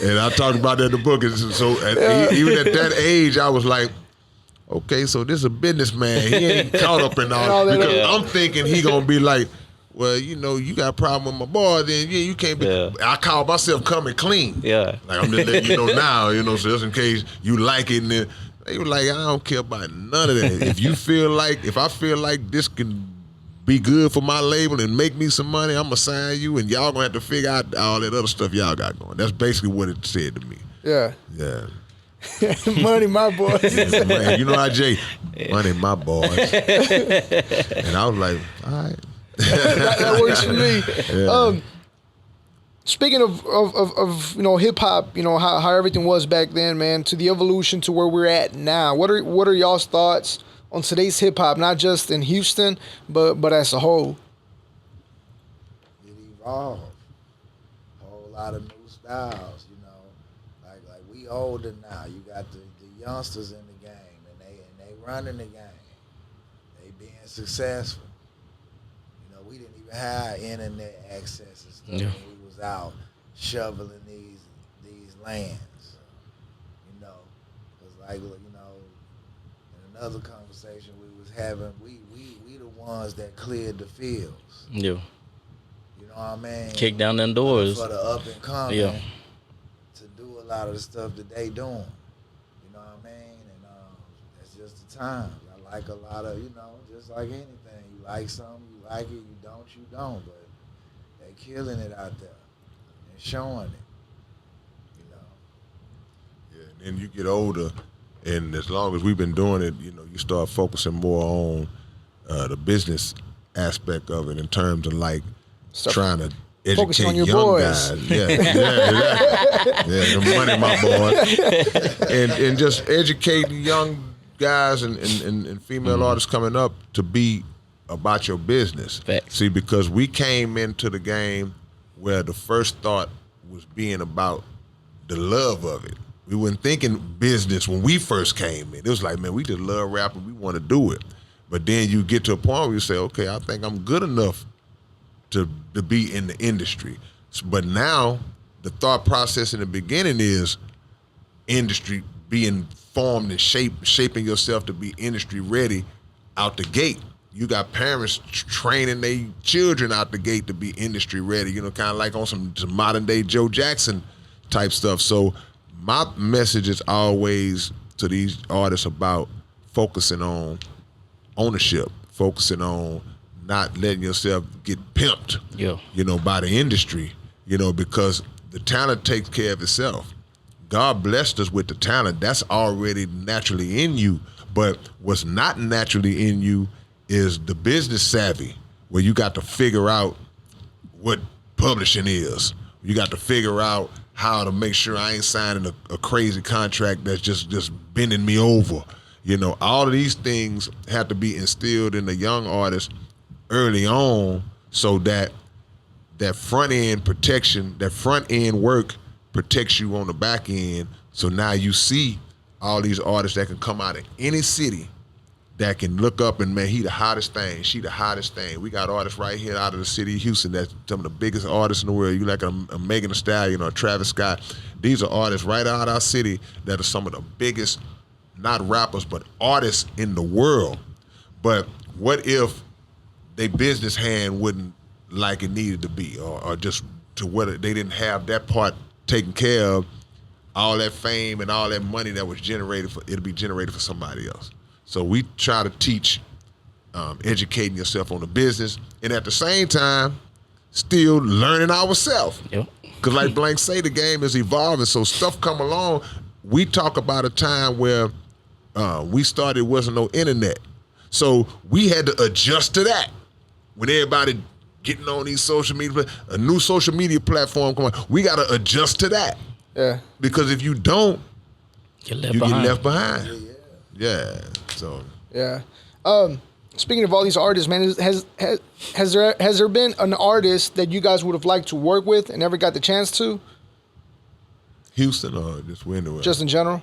And I talked about that in the book. And so even at that age, I was like, okay, so this is a businessman. He ain't caught up in all that. Because I'm thinking he gonna be like, well, you know, you got a problem with my boy, then yeah, you can't be. Yeah. I call myself coming clean. Yeah. Like I'm just letting you know now, you know, so just in case you like it. And then they were like, I don't care about none of that. If I feel like this can be good for my label and make me some money, I'm gonna sign you, and y'all gonna have to figure out all that other stuff y'all got going. That's basically what it said to me. Yeah. Yeah. Money, my boys. Man, you know how Jay, money, my boys. And I was like, all right. that works for me. Yeah. Speaking of you know, hip hop, you know how everything was back then, man, to the evolution to where we're at now. What are y'all's thoughts on today's hip hop, not just in Houston, but as a whole? It evolved. A whole lot of new styles, you know. Like we older now. You got the youngsters in the game, and they running the game. They being successful. You know, we didn't even have internet access and stuff when we was out shoveling these lands. You know, because like, you know, in another conversation we was having, we the ones that cleared the fields. Yeah. You know what I mean? Kick down them doors. For the up and coming. Yeah. To do a lot of the stuff that they doing. You know what I mean? And that's just the time. I like a lot of, you know, just like anything. You like something, you like it, you don't. But they killing it out there and showing it. You know. Yeah, and then you get older, and as long as we've been doing it, you know, you start focusing more on the business aspect of it in terms of like trying to educate on your young boys. guys. Yeah, the money, my boy. And just educating young guys and female artists coming up to be about your business. Facts. See, because we came into the game where the first thought was being about the love of it. We weren't thinking business when we first came in. It was like, man, we just love rapping. We want to do it. But then you get to a point where you say, okay, I think I'm good enough to be in the industry. But now the thought process in the beginning is industry being formed and shaping yourself to be industry ready out the gate. You got parents training their children out the gate to be industry ready, you know, kind of like on some modern day Joe Jackson type stuff. So my message is always to these artists about focusing on ownership, focusing on not letting yourself get pimped, you know, by the industry, you know, because the talent takes care of itself. God blessed us with the talent. That's already naturally in you. But what's not naturally in you is the business savvy, where you got to figure out what publishing is. You got to figure out how to make sure I ain't signing a crazy contract that's just bending me over. You know, all of these things have to be instilled in the young artist early on, so that front end protection, that front end work protects you on the back end. So now you see all these artists that can come out of any city that can look up and, man, he the hottest thing, she the hottest thing. We got artists right here out of the city of Houston that's some of the biggest artists in the world. You like a Megan Thee Stallion or a Travis Scott. These are artists right out of our city that are some of the biggest, not rappers, but artists in the world. But what if they business hand wasn't like it needed to be, or just to whether they didn't have that part taken care of, all that fame and all that money that was generated for, it'll be generated for somebody else. So we try to teach educating yourself on the business, and at the same time, still learning ourselves. Because like Blank say, the game is evolving, so stuff come along. We talk about a time where we started, wasn't no internet. So we had to adjust to that. When everybody getting on these social media, a new social media platform come on, we got to adjust to that. Yeah. Because if you don't, Get left you behind. get left behind. Yeah. So Yeah. Speaking of all these artists, man, has there been an artist that you guys would have liked to work with and never got the chance to? Houston or just anywhere? Just in general?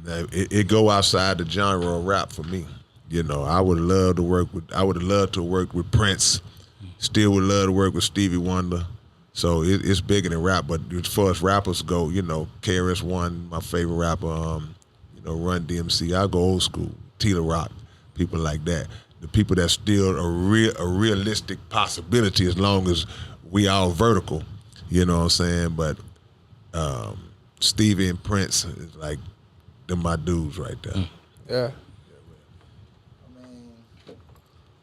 It go outside the genre of rap for me. You know, I would love to work with Prince. Still would love to work with Stevie Wonder. So it's bigger than rap. But as far as rappers go, you know, KRS-One, my favorite rapper. Run DMC. I go old school. Tila Rock, people like that. The people that's still a realistic possibility as long as we all vertical. You know what I'm saying? But Stevie and Prince is like them my dudes right there. Yeah. I mean,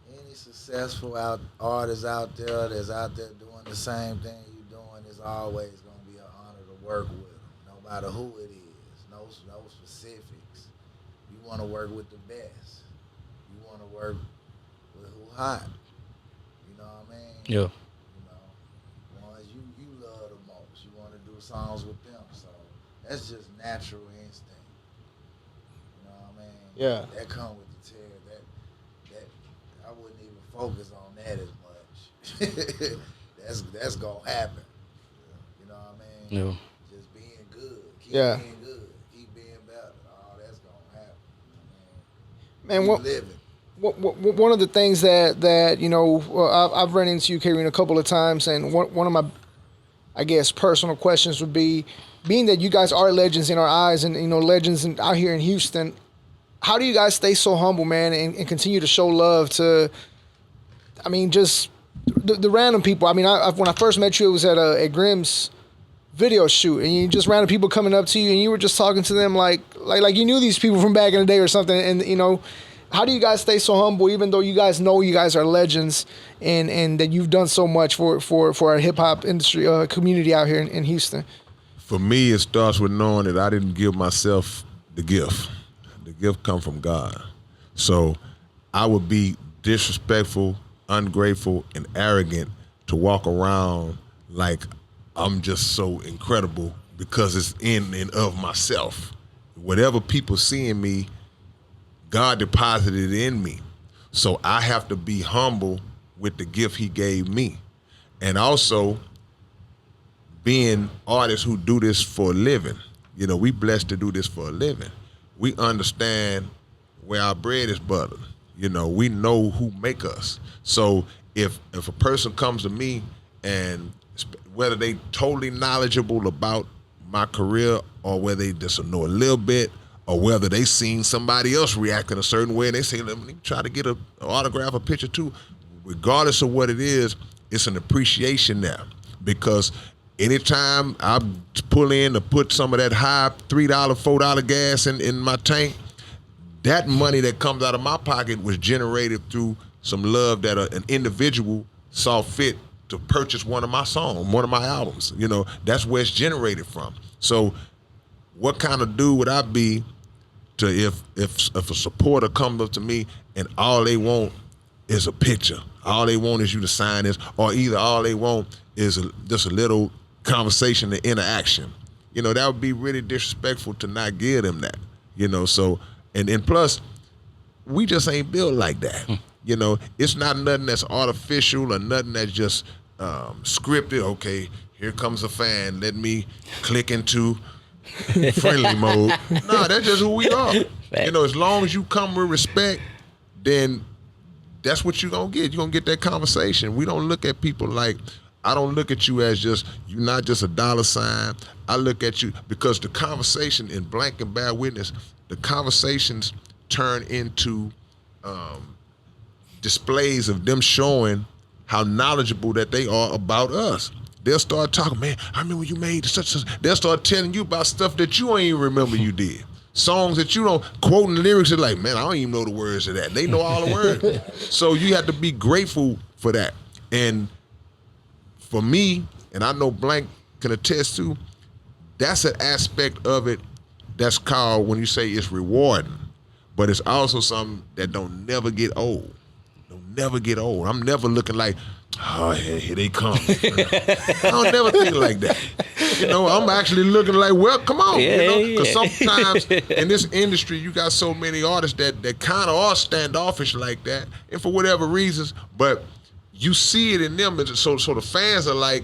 any successful artist out there that's out there doing the same thing you're doing is always going to be an honor to work with them, no matter who it is. No specifics. You want to work with the best. You want to work with who hot. You know what I mean? Yeah. You know, ones you love the most. You want to do songs with them. So that's just natural instinct. You know what I mean? Yeah. That come with the tear. That I wouldn't even focus on that as much. that's gonna happen. You know what I mean? Yeah. Just being good. Keep being good. Keep being better. All that's gonna happen. I mean, Man, keep living. one of the things that you know, I've run into you, K-Rino, a couple of times, and one of my, I guess, personal questions would be, being that you guys are legends in our eyes, and you know, legends out here in Houston, how do you guys stay so humble, man, and continue to show love to, I mean, just the random people? I mean, when I first met you, it was at Grimm's video shoot, and you just random people coming up to you, and you were just talking to them like you knew these people from back in the day or something. And you know, how do you guys stay so humble, even though you guys know you guys are legends, and that you've done so much for our hip hop industry community out here in Houston? For me, it starts with knowing that I didn't give myself the gift. The gift come from God. So I would be disrespectful, ungrateful, and arrogant to walk around like I'm just so incredible because it's in and of myself. Whatever people see in me, God deposited in me. So I have to be humble with the gift he gave me. And also, being artists who do this for a living, you know, we blessed to do this for a living. We understand where our bread is buttered. You know, we know who make us. So if a person comes to me, and whether they totally knowledgeable about my career or whether they just know a little bit, or whether they seen somebody else react in a certain way and they say, let me try to get an autograph, a picture too, regardless of what it is, it's an appreciation there. Because anytime I pull in to put some of that high $3, $4 gas in my tank, that money that comes out of my pocket was generated through some love that an individual saw fit to purchase one of my songs, one of my albums. You know, that's where it's generated from. So what kind of dude would I be to if a supporter comes up to me and all they want is a picture, all they want is you to sign this, or either all they want is just a little conversation and interaction. You know, that would be really disrespectful to not give them that. You know, so and plus, we just ain't built like that. You know, it's not nothing that's artificial or nothing that's just scripted. Okay, here comes a fan. Let me click into friendly mode. No, that's just who we are. You know, as long as you come with respect, then that's what you're gonna get. You're gonna get that conversation. We don't look at people like, I don't look at you as just, you're not just a dollar sign. I look at you because the conversation in Blank and Bear Witness, the conversations turn into displays of them showing how knowledgeable that they are about us. They'll start talking, man, I remember when you made such and such. They'll start telling you about stuff that you ain't even remember you did. Songs that you don't, quoting the lyrics, are like, man, I don't even know the words of that. They know all the words. So you have to be grateful for that. And for me, and I know Blank can attest to, that's an aspect of it that's called, when you say it's rewarding, but it's also something that don't never get old. Don't never get old. I'm never looking like, oh, here they come. I don't never think like that. You know, I'm actually looking like, well, come on. Because sometimes in this industry, you got so many artists that kind of are standoffish like that, and for whatever reasons, but you see it in them, and so the fans are like,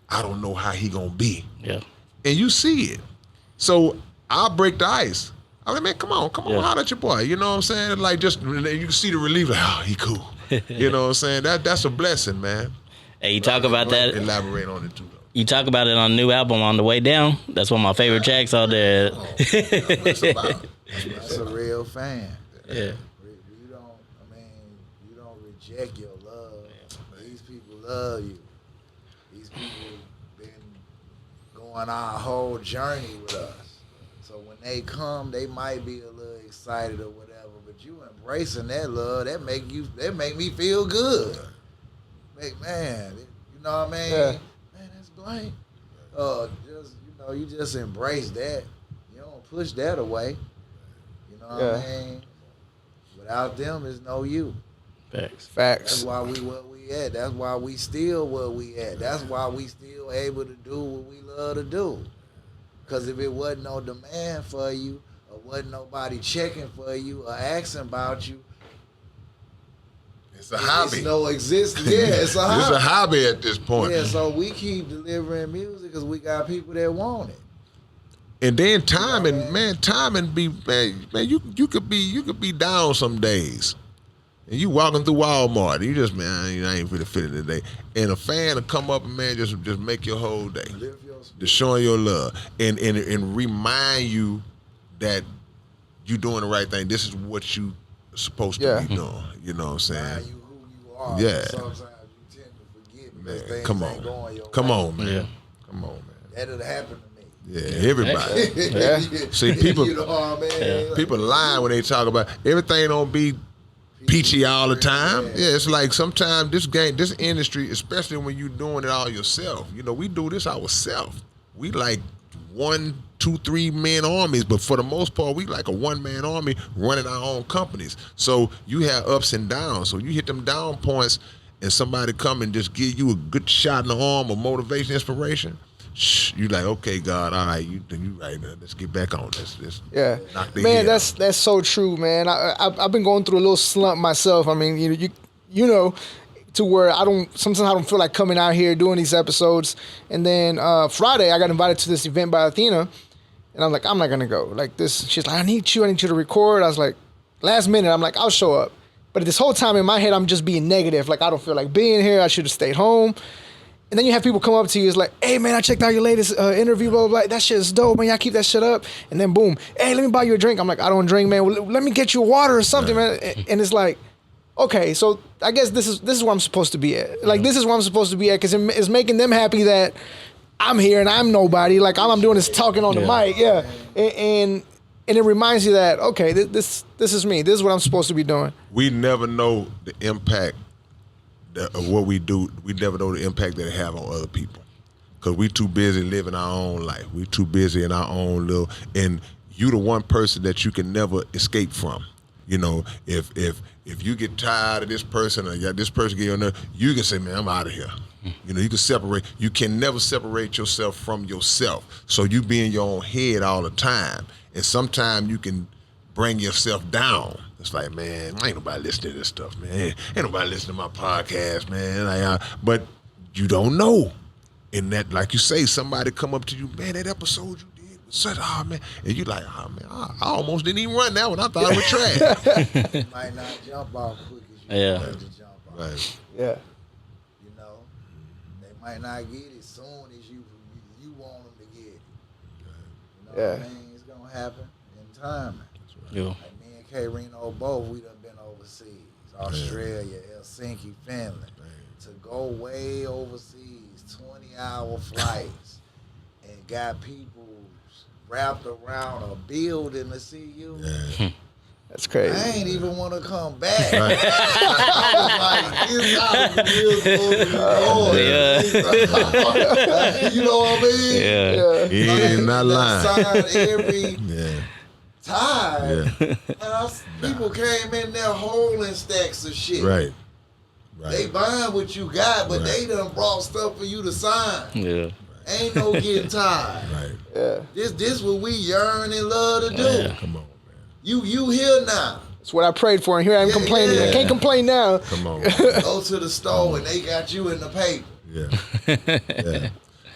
I don't know how he gonna be. Yeah. And you see it. So I'll break the ice. I'm like, man, come on, holler at your boy. You know what I'm saying? Like, just, you can see the relief, like, oh, he cool. You know what I'm saying? That's a blessing, man. Hey, you talk about that. Elaborate on it, too, though. You talk about it on the new album, On the Way Down. That's one of my favorite tracks out there. That's what it's about. That's a real fan. Yeah. You don't reject your love. These people love you. These people been going our whole journey with us. So when they come, they might be a little excited or whatever, but you embracing that love, that make me feel good. Man, you know what I mean? Yeah. Man, that's blank. You just embrace that. You don't push that away. You know what I mean? Without them, there's no you. Facts. That's why we what we at. That's why we still what we at. That's why we still able to do what we love to do. Because if it wasn't no demand for you, or wasn't nobody checking for you or asking about you, it's a hobby. It's no existence. Yeah, it's a hobby. It's a hobby at this point. Yeah, so we keep delivering music because we got people that want it. And then timing be, man, you could be down some days. And you walking through Walmart, and you just, man, I ain't really feeling today. And a fan will come up and, man, just make your whole day. Just showing your love. And remind you that you doing the right thing. This is what you supposed to be doing. You know what I'm saying? Remind you who you are. Yeah. Sometimes you tend to forget because Man, things come ain't on. going your Come way. on, man. Yeah. Come on, man. That'll happen to me. Yeah, everybody. See, people, You know what I mean? Like, people lie when they talk about everything don't be peachy all the time. Yeah, it's like sometimes this industry, especially when you doing it all yourself, we do this ourselves. We like 1, 2, 3 man armies, but for the most part, we like a 1-man army running our own companies. So you have ups and downs. So you hit them down points and somebody come and just give you a good shot in the arm of motivation, inspiration. You like, okay, God, all right, you right now. Let's get back on this. Knock the Man, head out. that's so true, man. I've been going through a little slump myself. I mean, you know, to where sometimes I don't feel like coming out here doing these episodes. And then Friday, I got invited to this event by Athena, and I'm like, I'm not gonna go. Like this, she's like, I need you to record. I was like, last minute, I'm like, I'll show up. But this whole time in my head, I'm just being negative. Like I don't feel like being here. I should have stayed home. And then you have people come up to you, it's like, hey, man, I checked out your latest interview, blah, blah, blah. That shit is dope, man. Y'all keep that shit up. And then, boom, hey, let me buy you a drink. I'm like, I don't drink, man. Well, let me get you a water or something, man. And it's like, okay, so I guess this is where I'm supposed to be at. Like, this is where I'm supposed to be at because it's making them happy that I'm here and I'm nobody. Like, all I'm doing is talking on the mic, And it reminds you that, okay, this is me. This is what I'm supposed to be doing. We never know the impact of what we do. We never know the impact that it have on other people because we too busy living our own life. We too busy in our own little, and you the one person that you can never escape from. If you get tired of this person or this person get on there, you can say, man, I'm out of here. You can separate. You can never separate yourself from yourself. So you be in your own head all the time, and sometimes you can bring yourself down. It's like, man, ain't nobody listening to this stuff, man. Ain't nobody listening to my podcast, man. But you don't know. And that, like you say, somebody come up to you, man, that episode you did was such, man. And you like, man, I almost didn't even run that one. I thought it was trash. You might not jump off quick as you wanted to jump off. Right. Yeah. They might not get it soon as you want them to get it. What I mean? It's going to happen in time. Yeah. Like me and K Rino both, we done been overseas. Australia, Helsinki, Finland. To go way overseas, 20-hour flights, and got people wrapped around a building to see you. That's crazy. I ain't even want to come back. Right. I was like, it's out Yeah. You know what I mean? Yeah. He ain't not lying. Signed every Yeah. time. Yeah. People came in there holding stacks of shit. Right. They Right. buying what you got, but Right. they done brought stuff for you to sign. Yeah. Ain't no getting tired. Right. Yeah. This what we yearn and love to do. Yeah. Come on, man. You here now. That's what I prayed for, and here I'm Yeah, complaining. yeah. I can't complain now. Come on. Man. Go to the store and they got you in the paper. Yeah. Yeah.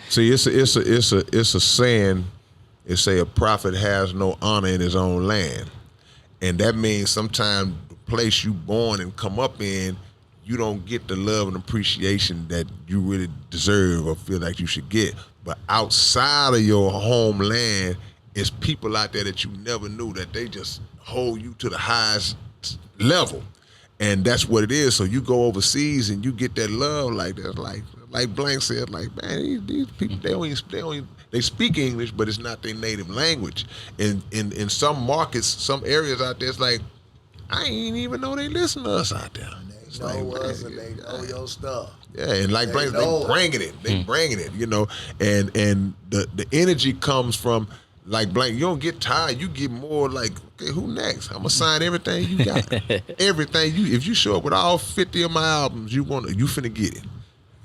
See, it's a saying. It say a prophet has no honor in his own land, and that means sometimes the place you born and come up in, you don't get the love and appreciation that you really deserve or feel like you should get. But outside of your homeland, it's people out there that you never knew that they just hold you to the highest level. And that's what it is. So you go overseas and you get that love like that. Like Blank said, like, man, these people, they speak English, but it's not their native language. And in some markets, some areas out there, it's like, I ain't even know they listen to us out there. It's They know like, us man, and they know your stuff. yeah, and like Blank, know. they bringing it. They bringing it, you know. And the energy comes from, like Blank, you don't get tired. You get more like, okay, who next? I'm gonna sign everything you got. Everything if you show up with all 50 of my albums, you finna get it.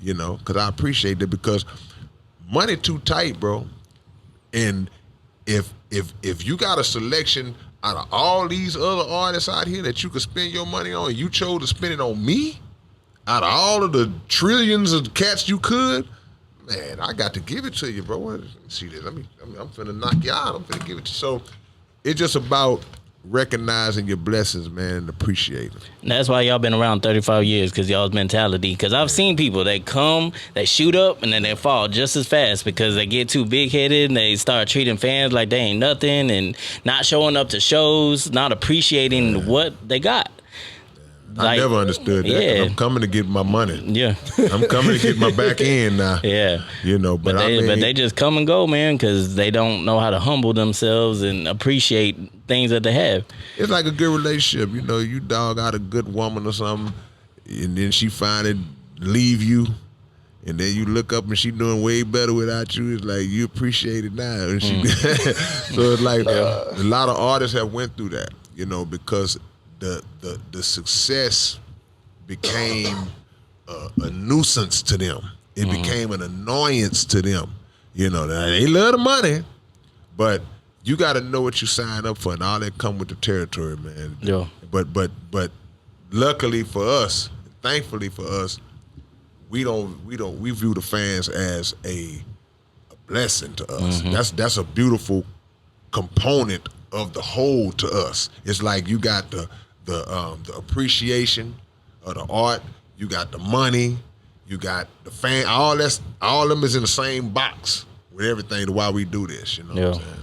You know, because I appreciate that, because money too tight, bro. And if you got a selection out of all these other artists out here that you could spend your money on, and you chose to spend it on me, out of all of the trillions of cats you could, man, I got to give it to you, bro. Let me see this. I'm finna knock you out. I'm finna give it to you. So it's just about recognizing your blessings, man, and appreciate them. And that's why y'all been around 35 years, because y'all's mentality. Because I've seen people that come, they shoot up, and then they fall just as fast because they get too big-headed and they start treating fans like they ain't nothing and not showing up to shows, not appreciating what they got. I never understood that. 'Cause Yeah. I'm coming to get my money. Yeah. I'm coming to get my back end now. Yeah. You know, but they just come and go, man, because they don't know how to humble themselves and appreciate things that they have. it's like a good relationship. You know, you dog out a good woman or something, and then she finally leave you, and then you look up and she doing way better without you. It's like you appreciate it now. And she, so it's like a lot of artists have went through that, you know, because the success became a nuisance to them. It became an annoyance to them. You know, they love the money, but you got to know what you sign up for, and all that come with the territory, man. Yeah. But luckily for us, thankfully for us, we view the fans as a blessing to us. That's a beautiful component of the whole to us. It's like you got the appreciation of the art, you got the money, you got the fan. All of them is in the same box with everything to why we do this. You know what I'm saying?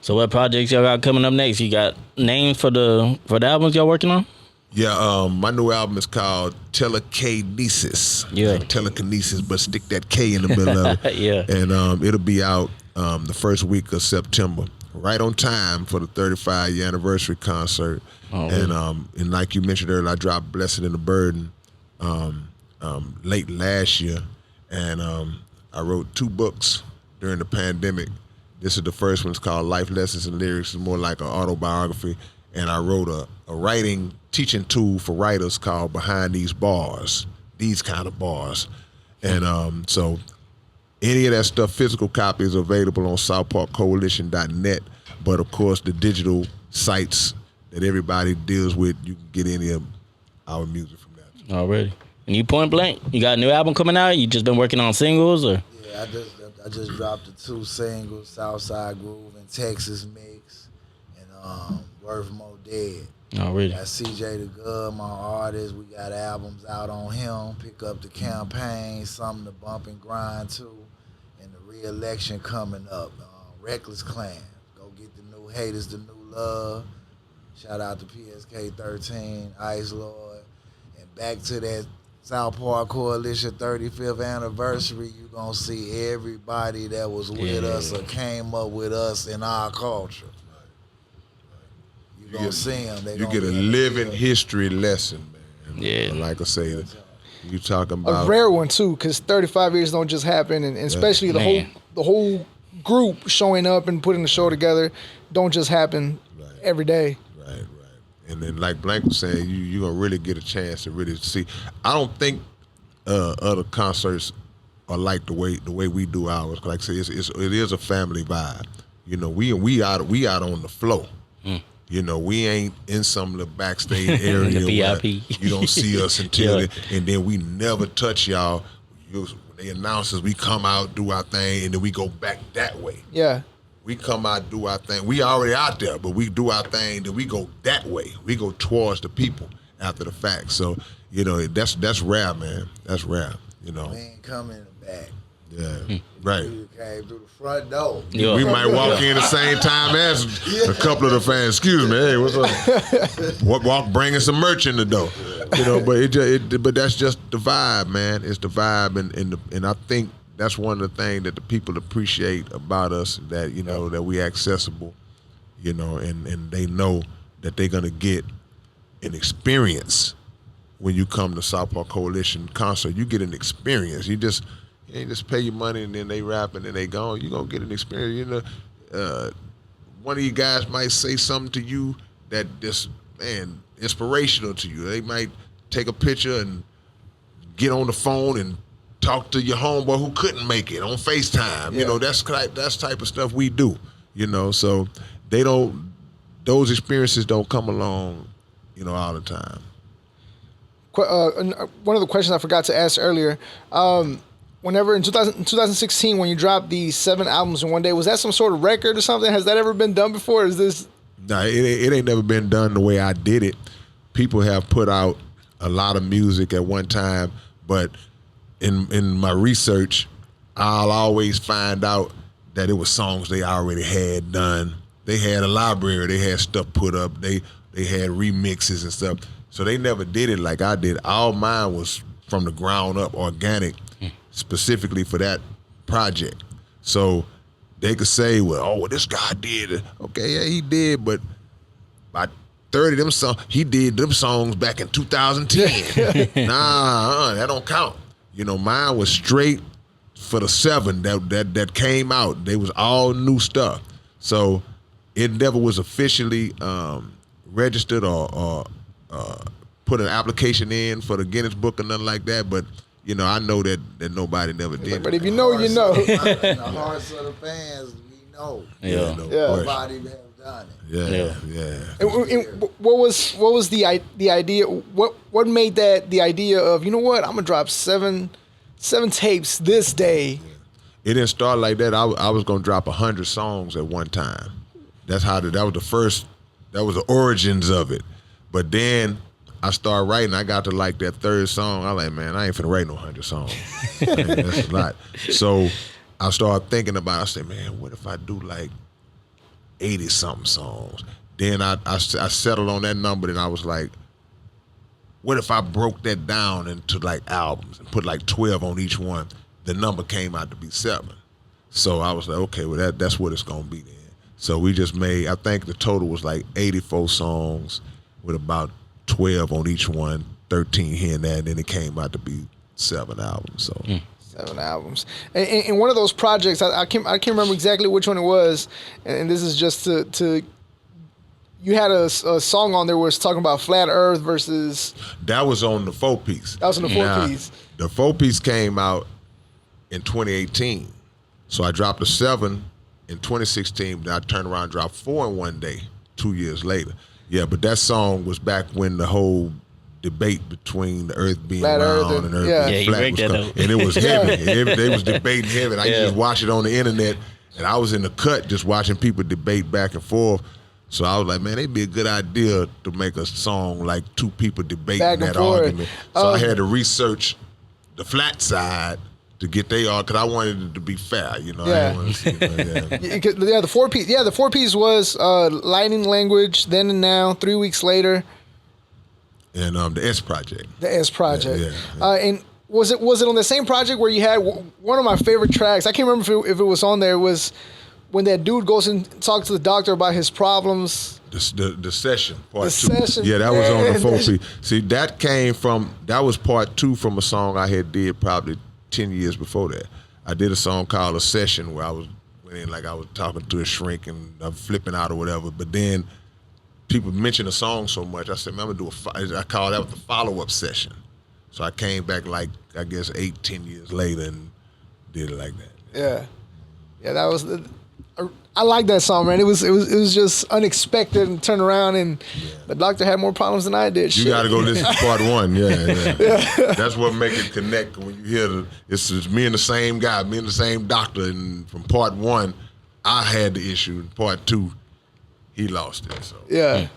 So what projects y'all got coming up next? You got names for the albums y'all working on? Yeah, my new album is called Telekinesis. Yeah. Like telekinesis, but stick that K in the middle of it. Yeah. And it'll be out the first week of September, right on time for the 35-year anniversary concert. Oh, And like you mentioned earlier, I dropped Blessed in the Burden late last year, and I wrote 2 books during the pandemic. This is the first one. It's called Life Lessons and Lyrics. It's more like an autobiography. And I wrote a writing teaching tool for writers called Behind These Bars, these kind of bars. And so any of that stuff, physical copies are available on southparkcoalition.net. But of course, the digital sites that everybody deals with, you can get any of our music from that. Already. And you Point Blank, you got a new album coming out? You just been working on singles, or? Yeah, I just dropped the 2 singles, Southside Groove and Texas Mix, and Worth More Dead. Already. Got CJ the Good, my artist. We got albums out on him. Pick up the campaign, something to bump and grind to, and the re-election coming up. Reckless Clan, go get the new haters, the new love. Shout out to PSK 13, Ice Lord, and back to that South Park Coalition 35th anniversary. You gonna see everybody that was with us or came up with us in our culture. You You gonna see them. You get a living history lesson, man. Yeah. Like I say, you talking A about rare one too, because 35 years don't just happen, and especially the whole group showing up and putting the show together don't just happen every day. Right. And then like Blank was saying, you gonna really get a chance to really see. I don't think other concerts are like the way we do ours. Like I say, it is a family vibe. You know, we out on the floor. You know, we ain't in some of the backstage area where VIP. you don't see us until and then we never touch y'all. When they announce us, we come out, do our thing, and then we go back that way. Yeah. We come out, do our thing. We already out there, but we do our thing, then we go that way. We go towards the people after the fact. So, you know, that's rare, man. That's rare, you know. We ain't coming in the back. Yeah, right. We came through the front door. Yeah. We might walk in the same time as a couple of the fans. Excuse me, hey, what's up? Walk bringing some merch in the door, you know. But but that's just the vibe, man. It's the vibe, and I think that's one of the things that the people appreciate about us. That you know that we accessible, you know, and they know that they're gonna get an experience when you come to South Park Coalition concert. You get an experience. You ain't just pay your money and then they rap and then they gone. You gonna get an experience. You know, one of you guys might say something to you that just inspirational to you. They might take a picture and get on the phone and talk to your homeboy who couldn't make it on FaceTime. You know, that's type of stuff we do. You know, so those experiences don't come along, you know, all the time. One of the questions I forgot to ask earlier. Whenever in 2016, when you dropped the 7 albums in one day, was that some sort of record or something? Has that ever been done before? Is this? No, it ain't never been done the way I did it. People have put out a lot of music at one time, but in my research, I'll always find out that it was songs they already had done. They had a library. They had stuff put up. They had remixes and stuff. So they never did it like I did. All mine was from the ground up, organic. Specifically for that project. So they could say, well, this guy did it. Okay, yeah, he did, but by 30 of them songs, he did them songs back in 2010. Nah, that don't count. You know, mine was straight for the 7 that came out. They was all new stuff. So it never was officially registered or put an application in for the Guinness Book or nothing like that, but you know, I know that nobody never did. But if you know, you know. In the hearts of the fans, we know. Yeah. Nobody have done it. Yeah. And what was the idea? What made that the idea of, you know what, I'm gonna drop seven tapes this day? It didn't start like that. I was gonna drop 100 songs at one time. That was the first. That was the origins of it. But then I started writing. I got to like that 3rd song. I was like, man, I ain't finna write no 100 songs. Man, that's a lot. So I started thinking about it. I said, man, what if I do like 80-something songs? Then I settled on that number, and I was like, what if I broke that down into like albums and put like 12 on each one? The number came out to be 7. So I was like, okay, well, that's what it's gonna be then. So we just made, I think the total was like 84 songs with about 12 on each one, 13 here and there, and then it came out to be 7 albums. So 7 albums. And one of those projects, I can't remember exactly which one it was, and this is just to you had a song on there where it's talking about flat Earth versus. That was on the 4-piece. That was on the 4-piece. The 4-piece came out in 2018. So I dropped a 7 in 2016, but I turned around and dropped 4 in one day, 2 years later. Yeah, but that song was back when the whole debate between the Earth being flat round and Earth being flat was coming, and it was heavy. They was debating heavy. I used to just watch it on the internet, and I was in the cut just watching people debate back and forth. So I was like, man, it'd be a good idea to make a song like 2 people debating that argument. So I had to research the flat side to get they all, because I wanted it to be fair, you know. Yeah. I didn't want to see the 4-piece. Yeah, the 4-piece was Lightning Language, Then and Now, 3 weeks later. And the S Project. The S Project. Yeah. And was it on the same project where you had one of my favorite tracks? I can't remember if it was on there. It was when that dude goes and talks to the doctor about his problems. The session, part The 2. session, Yeah, that was on the man. 4P. See, that was part 2 from a song I had did probably 10 years before that. I did a song called A Session where I was talking to a shrink and I'm flipping out or whatever. But then people mentioned the song so much, I said, man, I'm gonna do I called that the follow-up session. So I came back like, I guess 8-10 years later and did it like that. Yeah, that was. I like that song, man. It was just unexpected and turn around, and the doctor had more problems than I did. You got to go listen to part 1. Yeah. That's what make it connect when you hear it's me and the same guy, me and the same doctor, and from part 1, I had the issue. In part 2, he lost it. So yeah.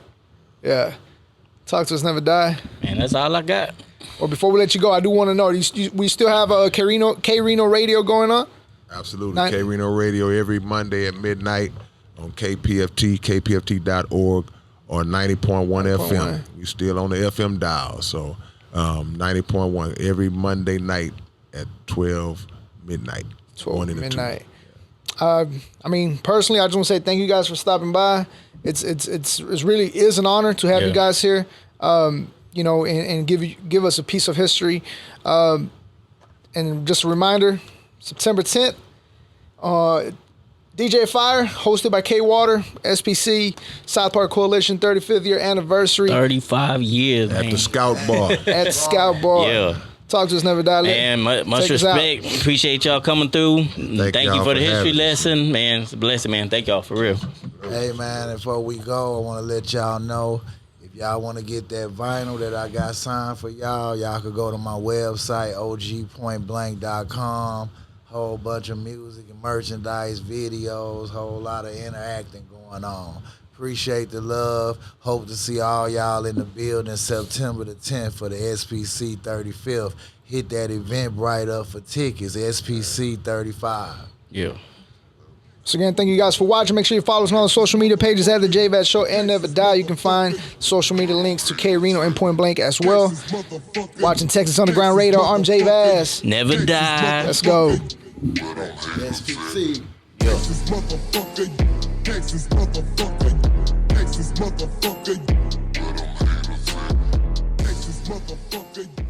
Talk to us, never die. Man, that's all I got. Well, before we let you go, I do want to know: we still have a K Rino radio going on? Absolutely. K Rino Radio every Monday at midnight on KPFT, kpft.org, or 90.1 FM. We still on the FM dial. So 90.1 every Monday night at 12 midnight. 12 midnight. I mean, personally, I just want to say thank you guys for stopping by. It's really is an honor to have you guys here. You know, and give us a piece of history. And just a reminder, September 10th, DJ Fire, hosted by K Water, SPC, South Park Coalition, 35th year anniversary. 35 years, at man. the Scout Bar. At Scout Bar. Yeah. Talk to us, never die. Man, much respect. Appreciate y'all coming through. Thank you y'all for the for history having us. lesson, man. It's a blessing, man. Thank y'all for real. Hey, man, before we go, I want to let y'all know, if y'all want to get that vinyl that I got signed for y'all could go to my website, ogpointblank.com. Whole bunch of music and merchandise, videos, whole lot of interacting going on. Appreciate the love. Hope to see all y'all in the building September the 10th for the SPC 35th. Hit that Eventbrite up for tickets, SPC 35. Yeah. So again, thank you guys for watching. Make sure you follow us on all the social media pages at The JVAT Show and Never Die. You can find social media links to K Rino and Point Blank as well. Watching Texas Underground Radar, I'm J Vaz. Never die. Let's go. SPC. Texas motherfucker, Texas motherfucker, Texas motherfucker, Texas motherfucker.